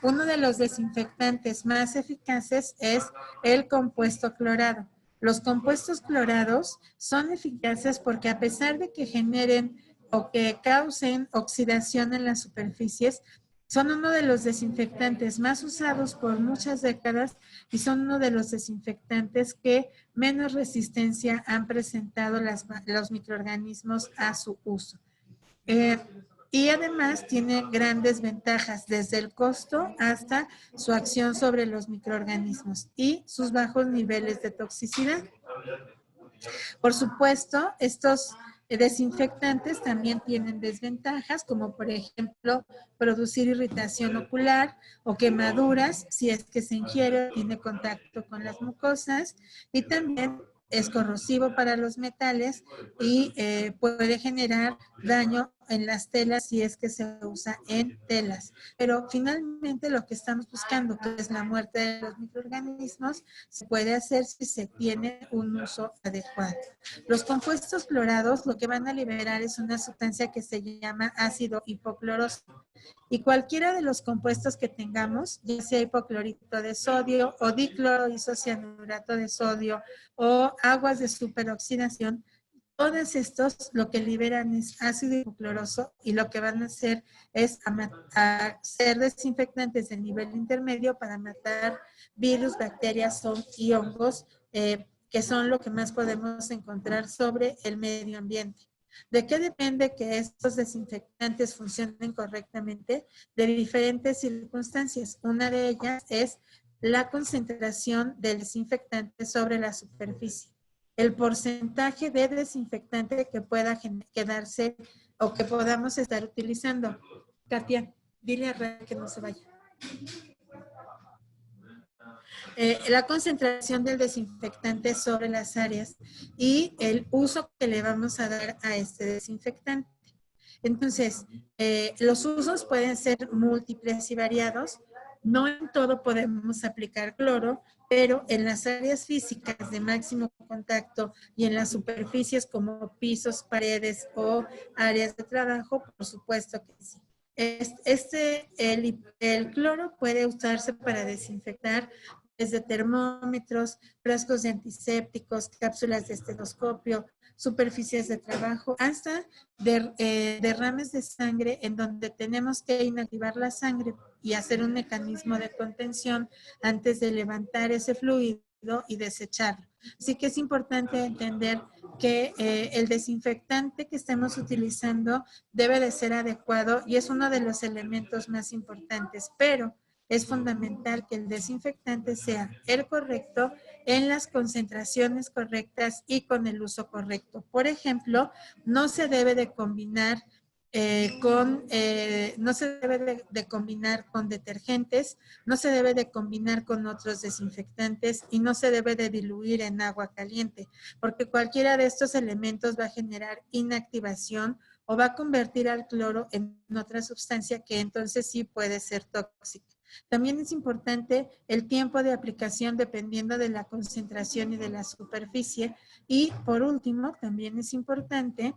Speaker 2: Uno de los desinfectantes más eficaces es el compuesto clorado. Los compuestos clorados son eficaces porque a pesar de que generen o que causen oxidación en las superficies, son uno de los desinfectantes más usados por muchas décadas y son uno de los desinfectantes que menos resistencia han presentado los microorganismos a su uso. Y además tiene grandes ventajas desde el costo hasta su acción sobre los microorganismos y sus bajos niveles de toxicidad. Por supuesto, estos Desinfectantes también tienen desventajas, como por ejemplo producir irritación ocular o quemaduras si es que se ingiere o tiene contacto con las mucosas, y también es corrosivo para los metales y puede generar daño en las telas si es que se usa en telas. Pero finalmente lo que estamos buscando, que es la muerte de los microorganismos, se puede hacer si se tiene un uso adecuado. Los compuestos clorados lo que van a liberar es una sustancia que se llama ácido hipocloroso. Y cualquiera de los compuestos que tengamos, ya sea hipoclorito de sodio o dicloro isocianurato de sodio o aguas de superoxidación, todos estos lo que liberan es ácido hipocloroso y lo que van a hacer es ser desinfectantes de nivel intermedio para matar virus, bacterias y hongos, que son lo que más podemos encontrar sobre el medio ambiente. ¿De qué depende que estos desinfectantes funcionen correctamente? De diferentes circunstancias. Una de ellas es la concentración del desinfectante sobre la superficie. El porcentaje de desinfectante que pueda quedarse o que podamos estar utilizando. Katia, dile a Ray que no se vaya. La concentración del desinfectante sobre las áreas y el uso que le vamos a dar a este desinfectante. Entonces, los usos pueden ser múltiples y variados. No en todo podemos aplicar cloro, pero en las áreas físicas de máximo contacto y en las superficies como pisos, paredes o áreas de trabajo, por supuesto que sí. El cloro puede usarse para desinfectar desde termómetros, frascos de antisépticos, cápsulas de estetoscopio, superficies de trabajo, hasta derrames de sangre en donde tenemos que inactivar la sangre y hacer un mecanismo de contención antes de levantar ese fluido y desecharlo. Así que es importante entender que el desinfectante que estemos utilizando debe de ser adecuado y es uno de los elementos más importantes, pero es fundamental que el desinfectante sea el correcto en las concentraciones correctas y con el uso correcto. Por ejemplo, no se debe de combinar no se debe de combinar con detergentes, no se debe de combinar con otros desinfectantes y no se debe de diluir en agua caliente, porque cualquiera de estos elementos va a generar inactivación o va a convertir al cloro en otra sustancia que entonces sí puede ser tóxica. También es importante el tiempo de aplicación dependiendo de la concentración y de la superficie. Y por último, también es importante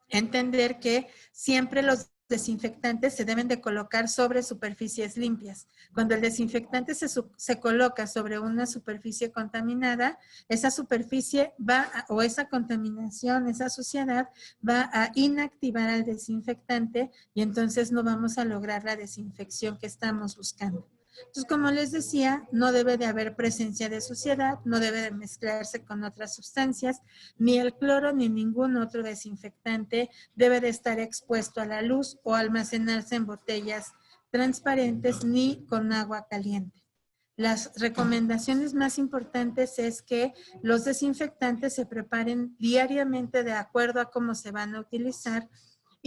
Speaker 2: entender que siempre los desinfectantes se deben de colocar sobre superficies limpias. Cuando el desinfectante se coloca sobre una superficie contaminada, esa superficie o esa contaminación, esa suciedad va a inactivar al desinfectante y entonces no vamos a lograr la desinfección que estamos buscando. Entonces, como les decía, no debe de haber presencia de suciedad, no debe de mezclarse con otras sustancias, ni el cloro ni ningún otro desinfectante debe de estar expuesto a la luz o almacenarse en botellas transparentes ni con agua caliente. Las recomendaciones más importantes es que los desinfectantes se preparen diariamente de acuerdo a cómo se van a utilizar.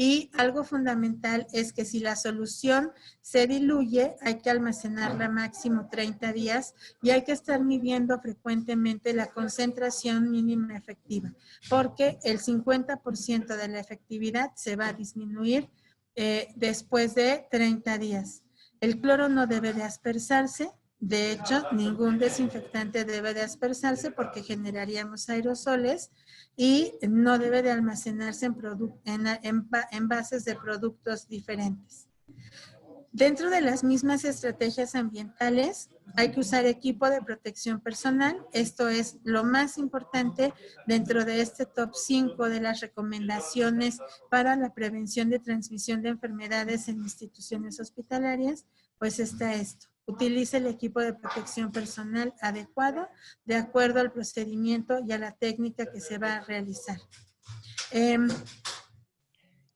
Speaker 2: Y algo fundamental es que si la solución se diluye, hay que almacenarla máximo 30 días y hay que estar midiendo frecuentemente la concentración mínima efectiva, porque el 50% de la efectividad se va a disminuir después de 30 días. El cloro no debe de aspersarse. De hecho, ningún desinfectante debe de aspersarse porque generaríamos aerosoles y no debe de almacenarse en envases de productos diferentes. Dentro de las mismas estrategias ambientales, hay que usar equipo de protección personal. Esto es lo más importante dentro de este top 5 de las recomendaciones para la prevención de transmisión de enfermedades en instituciones hospitalarias, pues está esto. Utilice el equipo de protección personal adecuado de acuerdo al procedimiento y a la técnica que se va a realizar.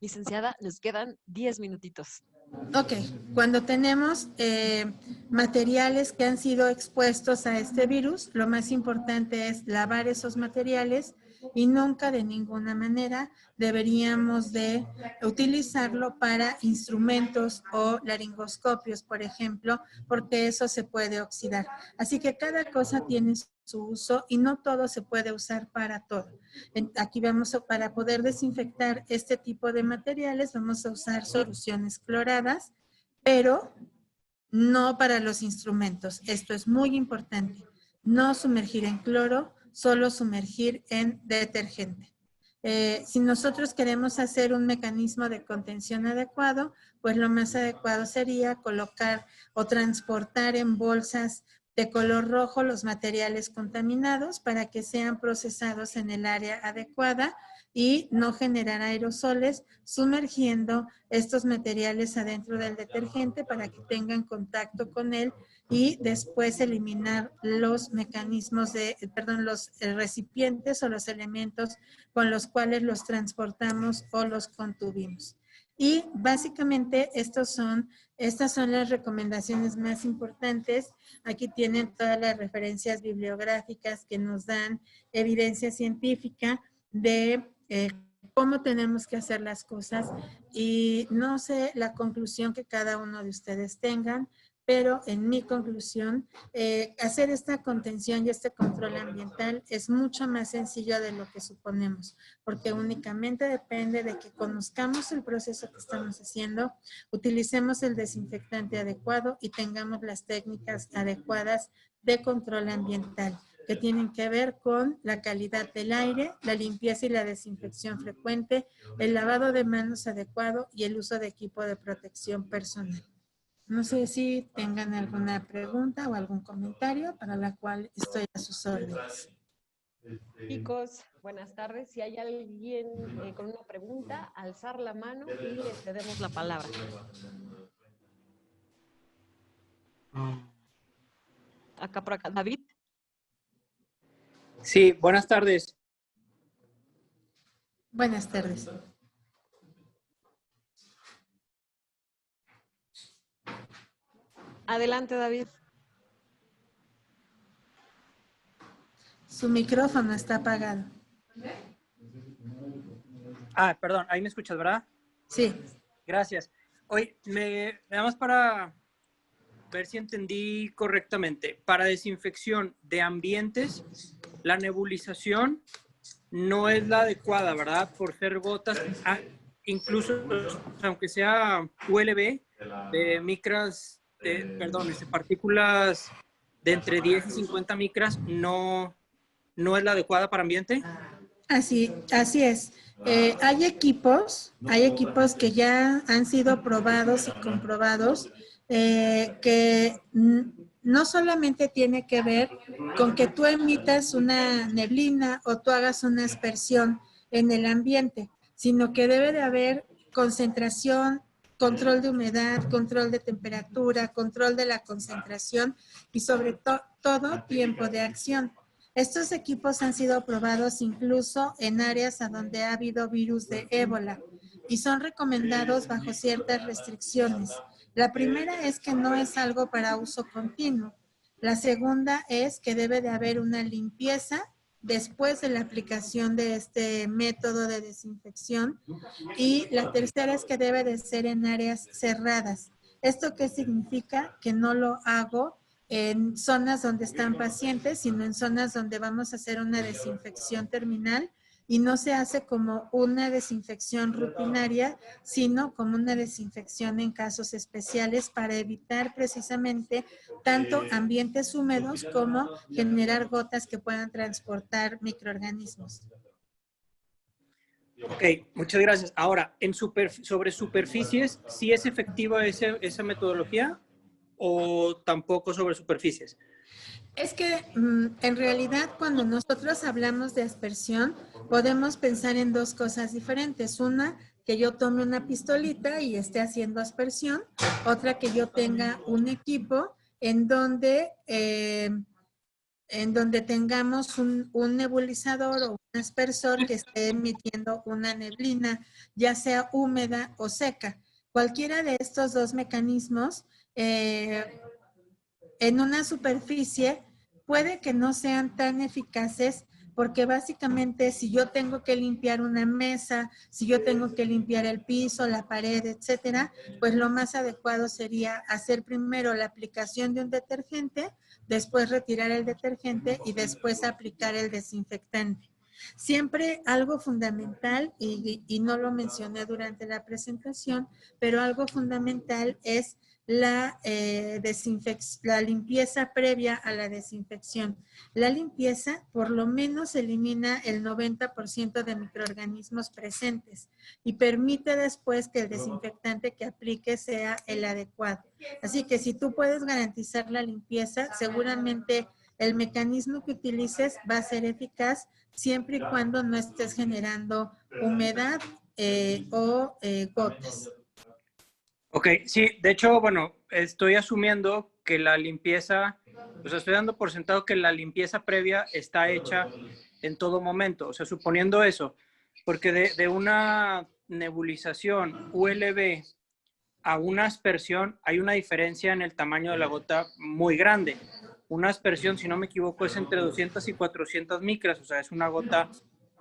Speaker 1: Licenciada, les quedan 10 minutitos.
Speaker 2: Ok, cuando tenemos materiales que han sido expuestos a este virus, lo más importante es lavar esos materiales y nunca de ninguna manera deberíamos de utilizarlo para instrumentos o laringoscopios, por ejemplo, porque eso se puede oxidar. Así que cada cosa tiene su uso y no todo se puede usar para todo. Aquí vamos para poder desinfectar este tipo de materiales, vamos a usar soluciones cloradas, pero no para los instrumentos. Esto es muy importante. No sumergir en cloro, solo sumergir en detergente. Si nosotros queremos hacer un mecanismo de contención adecuado, pues lo más adecuado sería colocar o transportar en bolsas de color rojo los materiales contaminados para que sean procesados en el área adecuada y no generar aerosoles sumergiendo estos materiales adentro del detergente para que tengan contacto con él y después eliminar los mecanismos los recipientes o los elementos con los cuales los transportamos o los contuvimos. Y básicamente estas son las recomendaciones más importantes. Aquí tienen todas las referencias bibliográficas que nos dan evidencia científica de cómo tenemos que hacer las cosas. Y no sé la conclusión que cada uno de ustedes tengan, pero en mi conclusión, hacer esta contención y este control ambiental es mucho más sencillo de lo que suponemos, porque únicamente depende de que conozcamos el proceso que estamos haciendo, utilicemos el desinfectante adecuado y tengamos las técnicas adecuadas de control ambiental, que tienen que ver con la calidad del aire, la limpieza y la desinfección frecuente, el lavado de manos adecuado y el uso de equipo de protección personal. No sé si tengan alguna pregunta o algún comentario para la cual estoy a sus órdenes.
Speaker 1: Chicos, buenas tardes. Si hay alguien con una pregunta, alzar la mano y le cedemos la palabra. Acá por acá, David.
Speaker 3: Sí, buenas tardes.
Speaker 2: Buenas tardes.
Speaker 1: Adelante, David.
Speaker 2: Su micrófono está apagado.
Speaker 3: Ah, perdón, ahí me escuchas, ¿verdad?
Speaker 2: Sí.
Speaker 3: Gracias. Oye, nada más para ver si entendí correctamente. Para desinfección de ambientes, la nebulización no es la adecuada, ¿verdad? Por ser gotas, incluso aunque sea ULB, de micras, partículas de entre 10 y 50 micras, no es la adecuada para ambiente.
Speaker 2: Así es. Hay equipos que ya han sido probados y comprobados que no solamente tiene que ver con que tú emitas una neblina o tú hagas una aspersión en el ambiente, sino que debe de haber concentración, control de humedad, control de temperatura, control de la concentración y sobre todo tiempo de acción. Estos equipos han sido probados incluso en áreas a donde ha habido virus de ébola y son recomendados bajo ciertas restricciones. La primera es que no es algo para uso continuo. La segunda es que debe de haber una limpieza después de la aplicación de este método de desinfección. Y la tercera es que debe de ser en áreas cerradas. ¿Esto qué significa? Que no lo hago en zonas donde están pacientes, sino en zonas donde vamos a hacer una desinfección terminal y no se hace como una desinfección rutinaria, sino como una desinfección en casos especiales para evitar precisamente tanto ambientes húmedos como generar gotas que puedan transportar microorganismos.
Speaker 3: Ok, muchas gracias. Ahora, sobre superficies, ¿sí es efectiva esa metodología o tampoco sobre superficies?
Speaker 2: Es que en realidad cuando nosotros hablamos de aspersión, podemos pensar en dos cosas diferentes. Una, que yo tome una pistolita y esté haciendo aspersión. Otra, que yo tenga un equipo en donde tengamos un nebulizador o un aspersor que esté emitiendo una neblina, ya sea húmeda o seca. Cualquiera de estos dos mecanismos en una superficie puede que no sean tan eficaces porque básicamente si yo tengo que limpiar una mesa, si yo tengo que limpiar el piso, la pared, etcétera, pues lo más adecuado sería hacer primero la aplicación de un detergente, después retirar el detergente y después aplicar el desinfectante. Siempre algo fundamental, y no lo mencioné durante la presentación, pero algo fundamental es la limpieza previa a la desinfección. La limpieza por lo menos elimina el 90% de microorganismos presentes y permite después que el desinfectante que aplique sea el adecuado. Así que si tú puedes garantizar la limpieza, seguramente el mecanismo que utilices va a ser eficaz siempre y cuando no estés generando humedad o gotas.
Speaker 3: Ok, sí, de hecho, bueno, estoy asumiendo que la limpieza, o sea, estoy dando por sentado que la limpieza previa está hecha en todo momento, o sea, suponiendo eso, porque de una nebulización ULB a una aspersión hay una diferencia en el tamaño de la gota muy grande. Una aspersión, si no me equivoco, es entre 200 y 400 micras, o sea, es una gota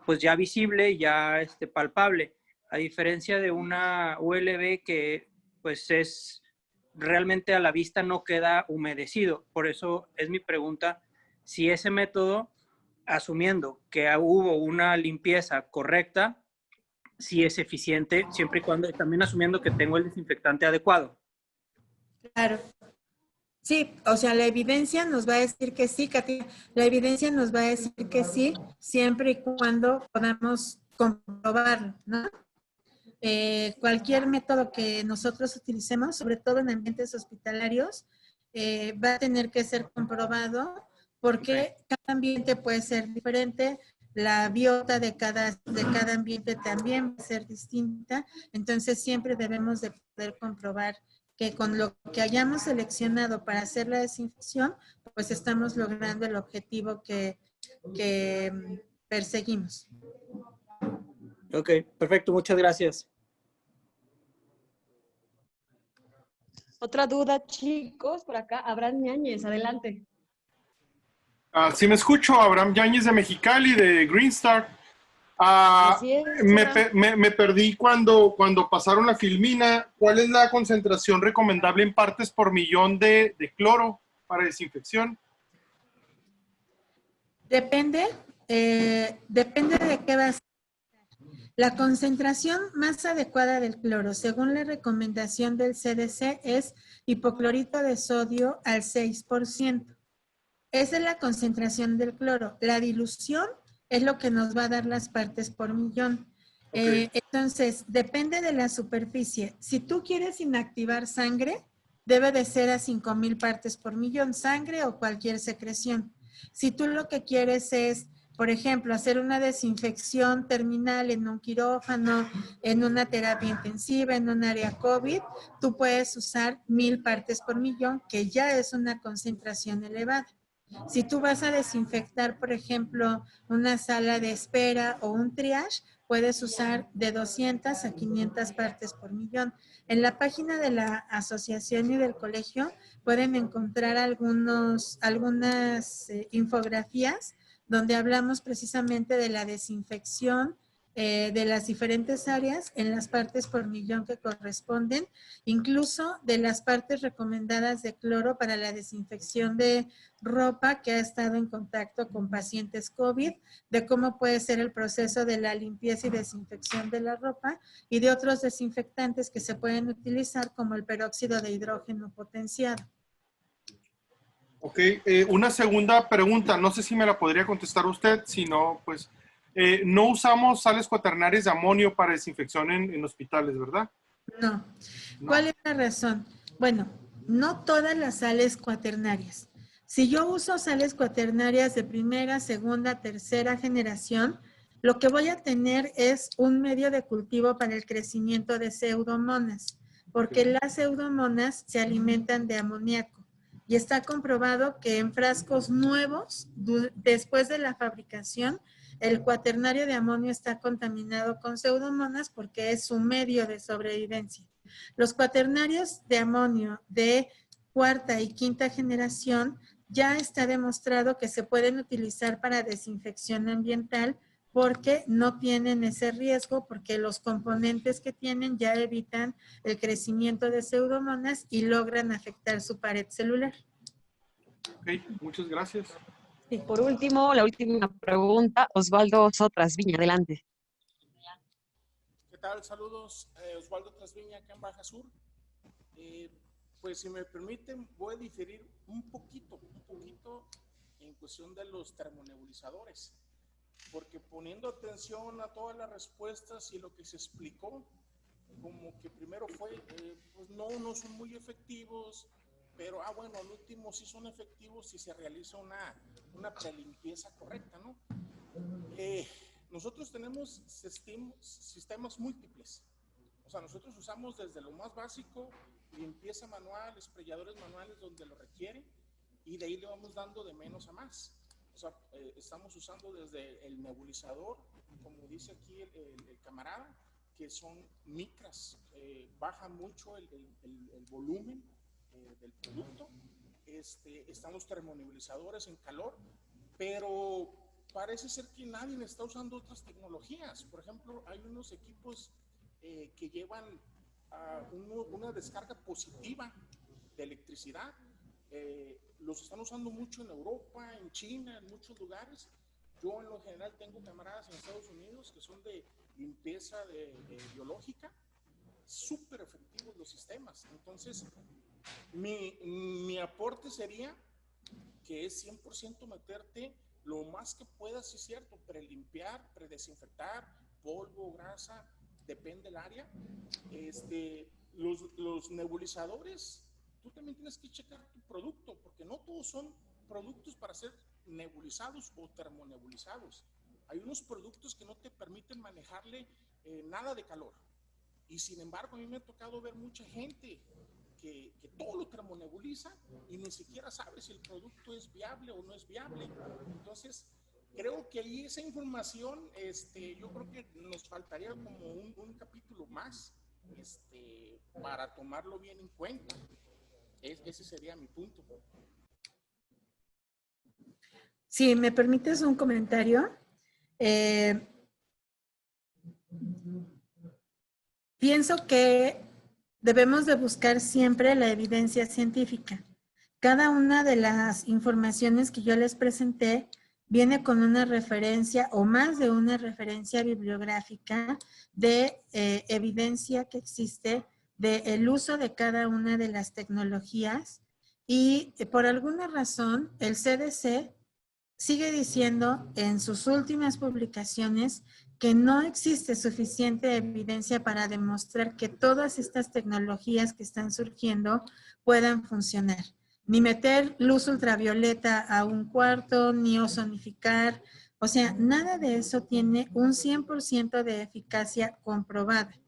Speaker 3: pues ya visible, ya palpable, a diferencia de una ULB que pues es realmente a la vista no queda humedecido. Por eso es mi pregunta, si ese método, asumiendo que hubo una limpieza correcta, si es eficiente, siempre y cuando, también asumiendo que tengo el desinfectante adecuado.
Speaker 2: Claro. Sí, o sea, la evidencia nos va a decir que sí, Katy. La evidencia nos va a decir que sí, siempre y cuando podamos comprobarlo, ¿no? Cualquier método que nosotros utilicemos, sobre todo en ambientes hospitalarios, va a tener que ser comprobado porque cada ambiente puede ser diferente, la biota de cada ambiente también va a ser distinta, entonces siempre debemos de poder comprobar que con lo que hayamos seleccionado para hacer la desinfección, pues estamos logrando el objetivo que perseguimos.
Speaker 3: Ok, perfecto, muchas gracias.
Speaker 1: Otra duda, chicos, por acá, Abraham Ñañez, adelante.
Speaker 4: Sí me escucho, Abraham Yáñez de Mexicali, de Green Star.
Speaker 1: Así es.
Speaker 4: Me perdí cuando pasaron la filmina. ¿Cuál es la concentración recomendable en partes por millón de cloro para desinfección?
Speaker 2: Depende de qué va a ser. La concentración más adecuada del cloro, según la recomendación del CDC, es hipoclorito de sodio al 6%. Esa es la concentración del cloro. La dilución es lo que nos va a dar las partes por millón.
Speaker 4: Okay.
Speaker 2: Entonces, depende de la superficie. Si tú quieres inactivar sangre, debe de ser a 5,000 partes por millón, sangre o cualquier secreción. Si tú lo que quieres es, por ejemplo, hacer una desinfección terminal en un quirófano, en una terapia intensiva, en un área COVID, tú puedes usar 1,000 partes por millón, que ya es una concentración elevada. Si tú vas a desinfectar, por ejemplo, una sala de espera o un triage, puedes usar de 200 a 500 partes por millón. En la página de la asociación y del colegio pueden encontrar algunas infografías donde hablamos precisamente de la desinfección de las diferentes áreas en las partes por millón que corresponden, incluso de las partes recomendadas de cloro para la desinfección de ropa que ha estado en contacto con pacientes COVID, de cómo puede ser el proceso de la limpieza y desinfección de la ropa y de otros desinfectantes que se pueden utilizar como el peróxido de hidrógeno potenciado.
Speaker 4: Ok, una segunda pregunta, no sé si me la podría contestar usted, si no, pues no usamos sales cuaternarias de amonio para desinfección en hospitales, ¿verdad?
Speaker 2: No. ¿Cuál es la razón? Bueno, no todas las sales cuaternarias. Si yo uso sales cuaternarias de primera, segunda, tercera generación, lo que voy a tener es un medio de cultivo para el crecimiento de pseudomonas, porque las pseudomonas se alimentan de amoníaco. Y está comprobado que en frascos nuevos, después de la fabricación, el cuaternario de amonio está contaminado con pseudomonas porque es su medio de sobrevivencia. Los cuaternarios de amonio de cuarta y quinta generación ya está demostrado que se pueden utilizar para desinfección ambiental porque no tienen ese riesgo, porque los componentes que tienen ya evitan el crecimiento de pseudomonas y logran afectar su pared celular.
Speaker 4: Ok, muchas gracias.
Speaker 1: Y por último, la última pregunta, Osvaldo Sotras Viña, adelante.
Speaker 5: ¿Qué tal? Saludos, Osvaldo Trasviña, acá en Baja Sur. Pues si me permiten, voy a diferir un poquito en cuestión de los termonebulizadores, porque poniendo atención a todas las respuestas y lo que se explicó, como que primero fue, pues no son muy efectivos, pero bueno, al último sí son efectivos si se realiza una prelimpieza correcta, ¿no? Nosotros tenemos sistemas múltiples. O sea, nosotros usamos desde lo más básico, limpieza manual, sprayadores manuales donde lo requiere, y de ahí le vamos dando de menos a más. O sea, estamos usando desde el nebulizador, como dice aquí el camarada, que son micras, baja mucho el volumen del producto. Estamos termonebulizadores en calor, pero parece ser que nadie está usando otras tecnologías. Por ejemplo, hay unos equipos que llevan una descarga positiva de electricidad. Los están usando mucho en Europa, en China, en muchos lugares. Yo en lo general tengo camaradas en Estados Unidos que son de limpieza biológica, súper efectivos los sistemas. Entonces, mi aporte sería que es 100% meterte lo más que puedas, sí es cierto, prelimpiar, predesinfectar, polvo, grasa, depende del área. Los nebulizadores, tú también tienes que checar tu producto, porque no todos son productos para ser nebulizados o termonebulizados. Hay unos productos que no te permiten manejarle nada de calor. Y sin embargo, a mí me ha tocado ver mucha gente que todo lo termonebuliza y ni siquiera sabe si el producto es viable o no es viable. Entonces, creo que ahí esa información, yo creo que nos faltaría como un capítulo más para tomarlo bien en cuenta. Ese sería mi punto.
Speaker 2: Si me permites un comentario. Pienso que debemos de buscar siempre la evidencia científica. Cada una de las informaciones que yo les presenté viene con una referencia o más de una referencia bibliográfica de evidencia que existe del uso de cada una de las tecnologías, y por alguna razón el CDC sigue diciendo en sus últimas publicaciones que no existe suficiente evidencia para demostrar que todas estas tecnologías que están surgiendo puedan funcionar. Ni meter luz ultravioleta a un cuarto, ni ozonificar. O sea, nada de eso tiene un 100% de eficacia comprobada.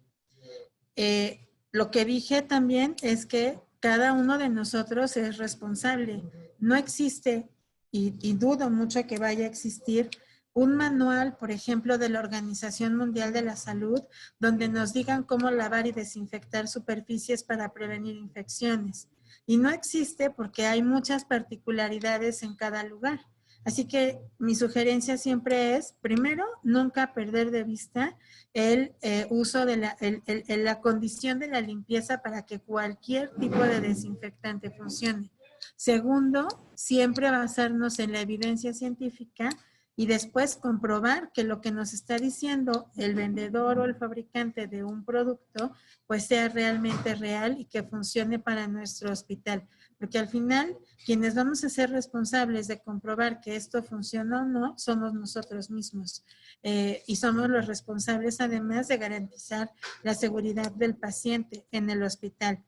Speaker 2: Lo que dije también es que cada uno de nosotros es responsable. No existe, y dudo mucho que vaya a existir, un manual, por ejemplo, de la Organización Mundial de la Salud, donde nos digan cómo lavar y desinfectar superficies para prevenir infecciones. Y no existe porque hay muchas particularidades en cada lugar. Así que mi sugerencia siempre es, primero, nunca perder de vista el uso de la condición de la limpieza para que cualquier tipo de desinfectante funcione. Segundo, siempre basarnos en la evidencia científica y después comprobar que lo que nos está diciendo el vendedor o el fabricante de un producto pues sea realmente real y que funcione para nuestro hospital. Porque al final, quienes vamos a ser responsables de comprobar que esto funciona o no, somos nosotros mismos. Y somos los responsables además de garantizar la seguridad del paciente en el hospital.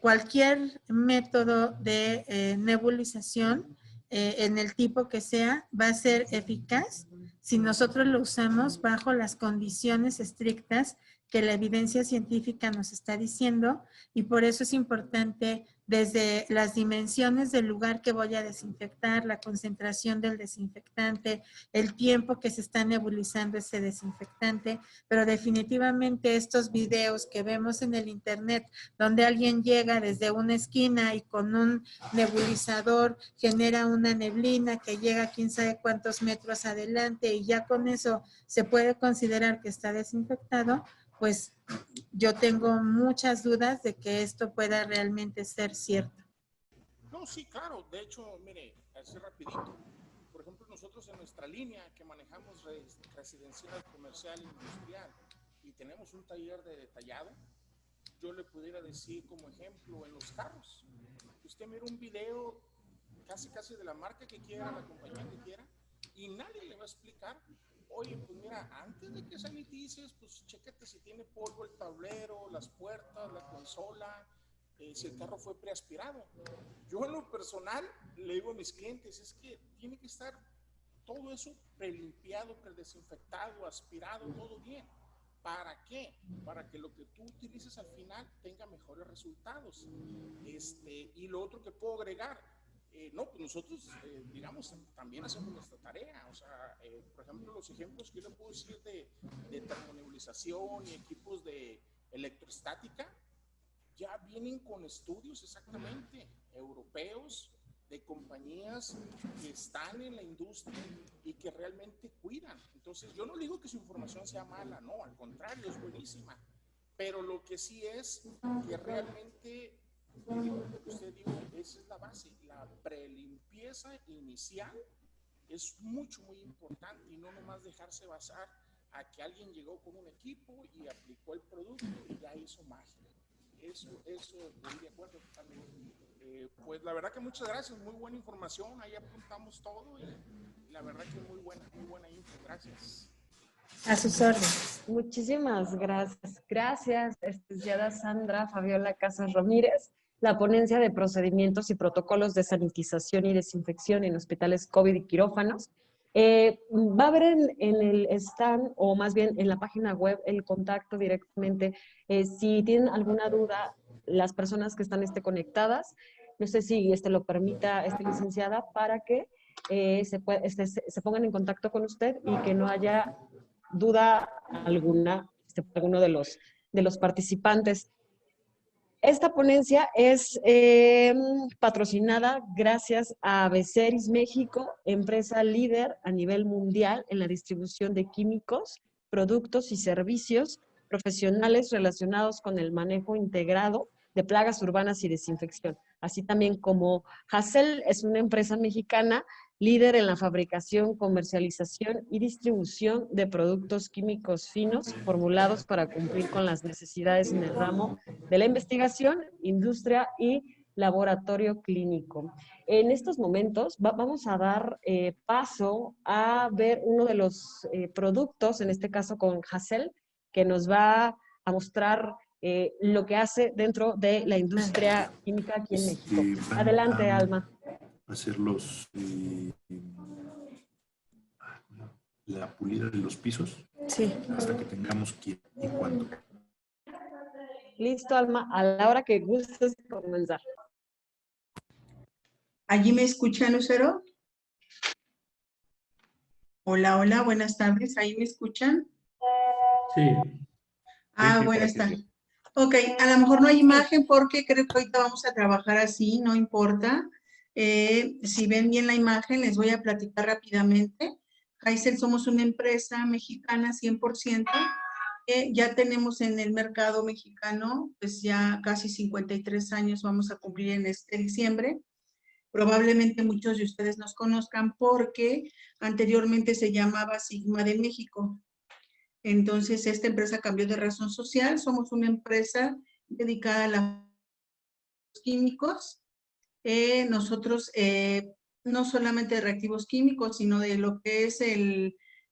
Speaker 2: Cualquier método de nebulización, en el tipo que sea, va a ser eficaz si nosotros lo usamos bajo las condiciones estrictas que la evidencia científica nos está diciendo, y por eso es importante desde las dimensiones del lugar que voy a desinfectar, la concentración del desinfectante, el tiempo que se está nebulizando ese desinfectante, pero definitivamente estos videos que vemos en el internet, donde alguien llega desde una esquina y con un nebulizador genera una neblina que llega a quién sabe cuántos metros adelante y ya con eso se puede considerar que está desinfectado, pues yo tengo muchas dudas de que esto pueda realmente ser cierto.
Speaker 5: No, sí, claro. De hecho, mire, así rapidito. Por ejemplo, nosotros en nuestra línea que manejamos residencial, comercial e industrial y tenemos un taller de detallado, yo le pudiera decir como ejemplo en los carros. Usted mira un video casi de la marca que quiera, la compañía que quiera, y nadie le va a explicar, oye, pues mira, antes de que sanitices, pues chéquete si tiene polvo el tablero, las puertas, la consola, si el carro fue preaspirado. Yo en lo personal le digo a mis clientes, es que tiene que estar todo eso prelimpiado, predesinfectado, aspirado, todo bien. ¿Para qué? Para que lo que tú utilices al final tenga mejores resultados. Y lo otro que puedo agregar, no, pues nosotros, digamos, también hacemos nuestra tarea. O sea, por ejemplo, los ejemplos que yo le puedo decir de termonebulización y equipos de electroestática, ya vienen con estudios exactamente europeos de compañías que están en la industria y que realmente cuidan. Entonces, yo no digo que su información sea mala, no, al contrario, es buenísima. Pero lo que sí es que realmente, lo que usted dijo, esa es la base. La prelimpieza inicial es mucho, muy importante y no nomás dejarse basar a que alguien llegó con un equipo y aplicó el producto y ya hizo magia. Eso estoy de acuerdo totalmente. Pues la verdad que muchas gracias, muy buena información, ahí apuntamos todo y la verdad que muy buena info, gracias.
Speaker 2: A sus órdenes.
Speaker 1: Muchísimas gracias. Gracias, licenciada Sandra Fabiola Casas Ramírez. La ponencia de procedimientos y protocolos de sanitización y desinfección en hospitales COVID y quirófanos. Va a haber en el stand, o más bien en la página web, el contacto directamente. Si tienen alguna duda, las personas que están conectadas, no sé si lo permita licenciada, para que se pongan en contacto con usted y que no haya duda alguna, alguno de los participantes. Esta ponencia es patrocinada gracias a Beceris México, empresa líder a nivel mundial en la distribución de químicos, productos y servicios profesionales relacionados con el manejo integrado de plagas urbanas y desinfección. Así también como Hassel es una empresa mexicana líder en la fabricación, comercialización y distribución de productos químicos finos formulados para cumplir con las necesidades en el ramo de la investigación, industria y laboratorio clínico. En estos momentos vamos a dar paso a ver uno de los productos, en este caso con Hassel, que nos va a mostrar lo que hace dentro de la industria química aquí en México. Adelante, Alma.
Speaker 6: Hacer la pulida de los pisos, sí, hasta que tengamos quién y cuándo.
Speaker 1: Listo, Alma, a la hora que gustes comenzar.
Speaker 7: ¿Allí me escuchan, Lucero? Hola, hola, buenas tardes. ¿Ahí me escuchan?
Speaker 6: Sí.
Speaker 7: Ah,
Speaker 6: sí,
Speaker 7: buenas tardes. Ok, a lo mejor no hay imagen porque creo que ahorita vamos a trabajar así, no importa. Si ven bien la imagen, les voy a platicar rápidamente. Hassel somos una empresa mexicana 100%. Ya tenemos en el mercado mexicano, pues ya casi 53 años vamos a cumplir en este diciembre. Probablemente muchos de ustedes nos conozcan porque anteriormente se llamaba Sigma de México. Entonces, esta empresa cambió de razón social. Somos una empresa dedicada a los químicos. Nosotros no solamente de reactivos químicos, sino de lo que es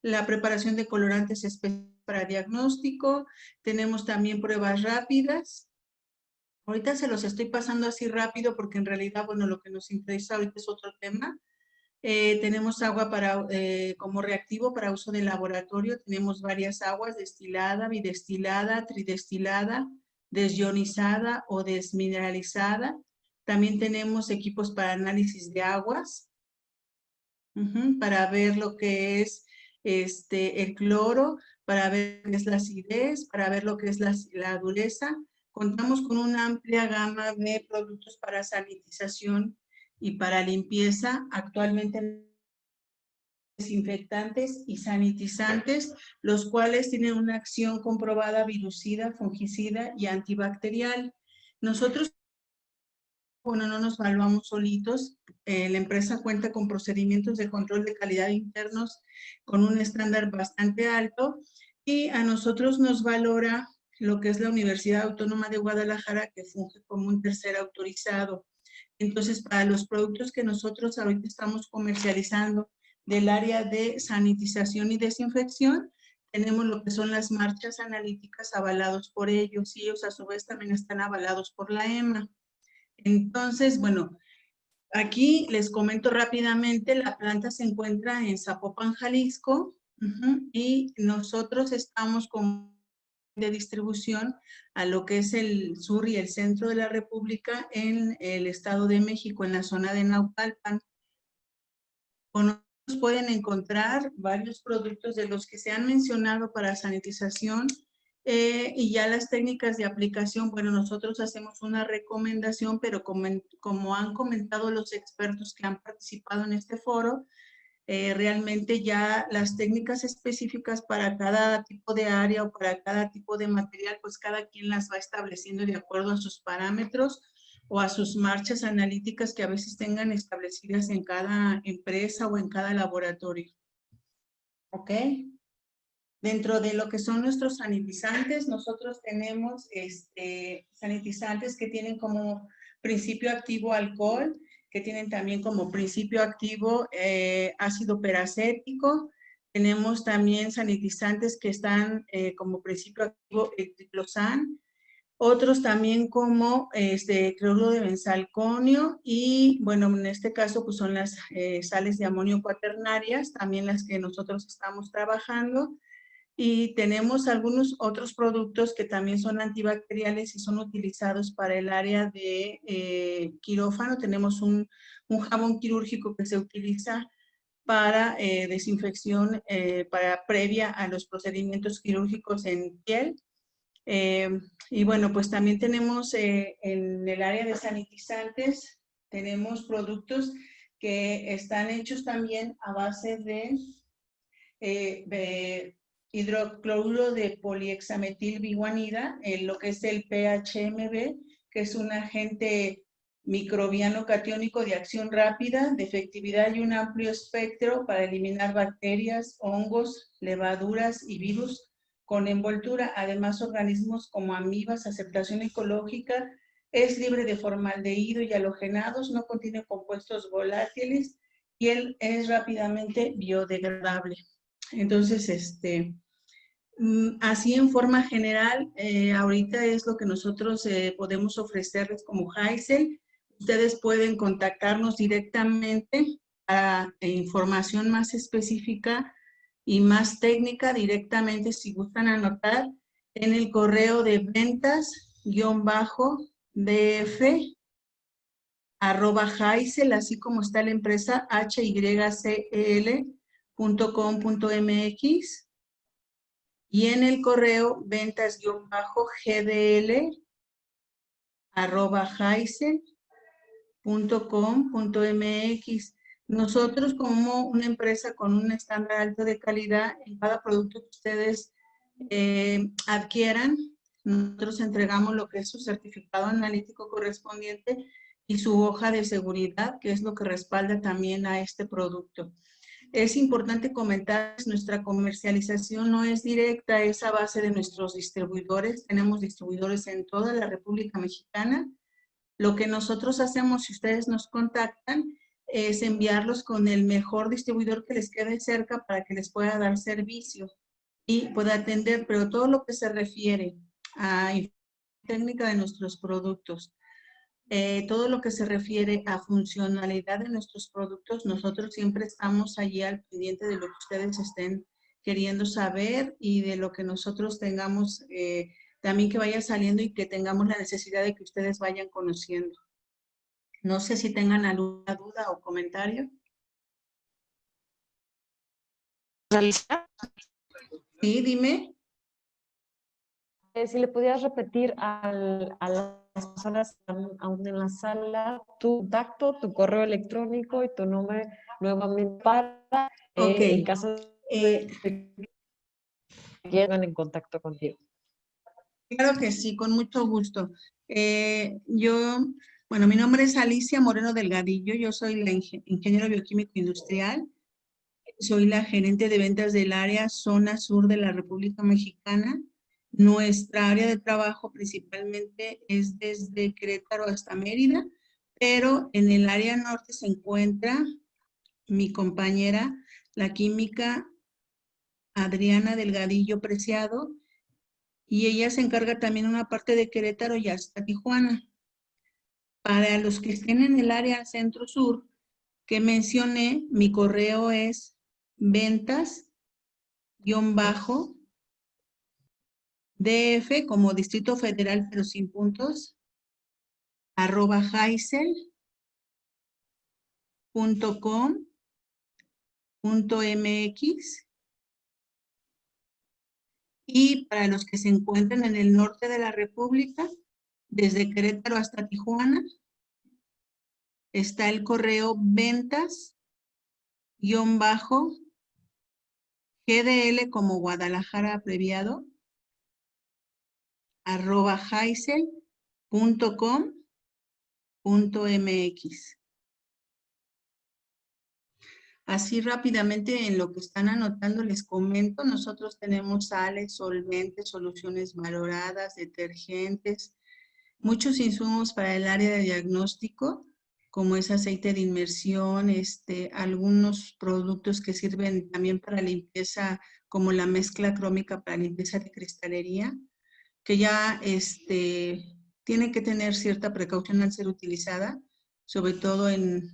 Speaker 7: la preparación de colorantes especiales para diagnóstico. Tenemos también pruebas rápidas. Ahorita se los estoy pasando así rápido porque en realidad, bueno, lo que nos interesa ahorita es otro tema. Tenemos agua para, como reactivo para uso de laboratorio. Tenemos varias aguas: destilada, bidestilada, tridestilada, desionizada o desmineralizada. También tenemos equipos para análisis de aguas, para ver lo que es el cloro, para ver lo que es la acidez, para ver lo que es la dureza. Contamos con una amplia gama de productos para sanitización y para limpieza. Actualmente desinfectantes y sanitizantes, los cuales tienen una acción comprobada virucida, fungicida y antibacterial. Nosotros, bueno, no nos evaluamos solitos. La empresa cuenta con procedimientos de control de calidad internos con un estándar bastante alto, y a nosotros nos valora lo que es la Universidad Autónoma de Guadalajara, que funge como un tercer autorizado. Entonces, para los productos que nosotros ahorita estamos comercializando del área de sanitización y desinfección, tenemos lo que son las marchas analíticas avalados por ellos, y ellos a su vez también están avalados por la EMA. Entonces, bueno, aquí les comento rápidamente. La planta se encuentra en Zapopan, Jalisco, y nosotros estamos con de distribución a lo que es el sur y el centro de la República, en el Estado de México, en la zona de Naucalpan. Con nosotros pueden encontrar varios productos de los que se han mencionado para sanitización, y ya las técnicas de aplicación. Bueno, nosotros hacemos una recomendación, pero como han comentado los expertos que han participado en este foro, realmente ya las técnicas específicas para cada tipo de área o para cada tipo de material, pues cada quien las va estableciendo de acuerdo a sus parámetros o a sus marchas analíticas que a veces tengan establecidas en cada empresa o en cada laboratorio. ¿Ok? Dentro de lo que son nuestros sanitizantes, nosotros tenemos sanitizantes que tienen como principio activo alcohol, que tienen también como principio activo ácido peracético. Tenemos también sanitizantes que están como principio activo el triclosan. Otros también como cloruro de benzalconio, y bueno, en este caso pues son las sales de amonio cuaternarias, también las que nosotros estamos trabajando. Y tenemos algunos otros productos que también son antibacteriales y son utilizados para el área de quirófano. Tenemos un jabón quirúrgico que se utiliza para desinfección previa a los procedimientos quirúrgicos en piel. Y bueno, pues también tenemos en el área de sanitizantes, tenemos productos que están hechos también a base de hidrocloruro de polihexametilbiguanida, lo que es el PHMB, que es un agente microbiano catiónico de acción rápida, de efectividad y un amplio espectro para eliminar bacterias, hongos, levaduras y virus con envoltura. Además, organismos como amibas, aceptación ecológica, es libre de formaldehído y halogenados, no contiene compuestos volátiles y él es rápidamente biodegradable. Entonces, así en forma general, ahorita es lo que nosotros podemos ofrecerles como Haisel. Ustedes pueden contactarnos directamente a información más específica y más técnica directamente, si gustan anotar, en el correo de ventas-df@Haisel, así como está la empresa, hycl.com.mx, y en el correo ventas-gdl@haisel.com.mx. Nosotros, como una empresa con un estándar alto de calidad, en cada producto que ustedes adquieran, nosotros entregamos lo que es su certificado analítico correspondiente y su hoja de seguridad, que es lo que respalda también a este producto. Es importante comentar que nuestra comercialización no es directa, es a base de nuestros distribuidores. Tenemos distribuidores en toda la República Mexicana. Lo que nosotros hacemos, si ustedes nos contactan, es enviarlos con el mejor distribuidor que les quede cerca para que les pueda dar servicio y pueda atender, pero todo lo que se refiere a técnica de nuestros productos, todo lo que se refiere a funcionalidad de nuestros productos, nosotros siempre estamos allí al pendiente de lo que ustedes estén queriendo saber y de lo que nosotros tengamos también que vaya saliendo y que tengamos la necesidad de que ustedes vayan conociendo. No sé si tengan alguna duda o comentario.
Speaker 1: Alicia,
Speaker 7: Sí, dime.
Speaker 1: si le pudieras repetir a las personas que están aún en la sala tu contacto, tu correo electrónico y tu nombre nuevamente para,
Speaker 7: Ok.
Speaker 1: en caso de que quieran en contacto contigo.
Speaker 7: Claro que sí, con mucho gusto. Bueno, mi nombre es Alicia Moreno Delgadillo, yo soy la ingeniero bioquímico industrial, soy la gerente de ventas del área zona sur de la República Mexicana. Nuestra área de trabajo principalmente es desde Querétaro hasta Mérida, pero en el área norte se encuentra mi compañera, la química Adriana Delgadillo Preciado, y ella se encarga también una parte de Querétaro y hasta Tijuana. Para los que estén en el área centro-sur que mencioné, mi correo es ventas-DF como Distrito Federal pero sin puntos, @jaisel.com.mx. Y para los que se encuentran en el norte de la República, desde Querétaro hasta Tijuana, está el correo ventas-GDL como Guadalajara abreviado, @jaisel.com.mx. Así rápidamente en lo que están anotando les comento, nosotros tenemos sales, solventes, soluciones valoradas, detergentes, muchos insumos para el área de diagnóstico, como es aceite de inmersión, algunos productos que sirven también para limpieza, como la mezcla crómica para limpieza de cristalería, que ya tiene que tener cierta precaución al ser utilizada, sobre todo en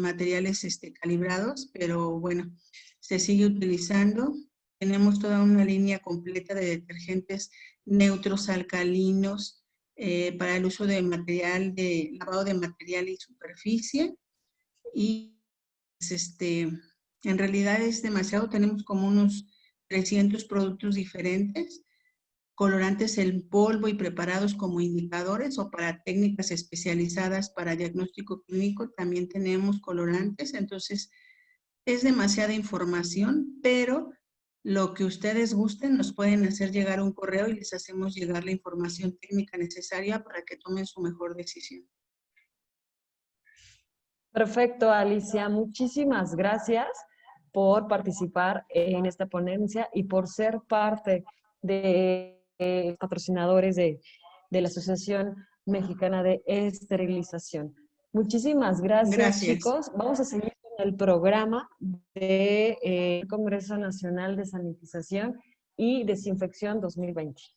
Speaker 7: materiales calibrados, pero bueno, se sigue utilizando. Tenemos toda una línea completa de detergentes neutros, alcalinos, para el uso de material, de lavado de material y superficie. Y en realidad es demasiado, tenemos como unos 300 productos diferentes, colorantes en polvo y preparados como indicadores o para técnicas especializadas para diagnóstico clínico, también tenemos colorantes. Entonces es demasiada información, pero lo que ustedes gusten nos pueden hacer llegar un correo y les hacemos llegar la información técnica necesaria para que tomen su mejor decisión.
Speaker 1: Perfecto, Alicia. Muchísimas gracias por participar en esta ponencia y por ser parte de patrocinadores de la Asociación Mexicana de Esterilización. Muchísimas gracias, chicos. Vamos a seguir con el programa del Congreso Nacional de Sanitización y Desinfección 2020.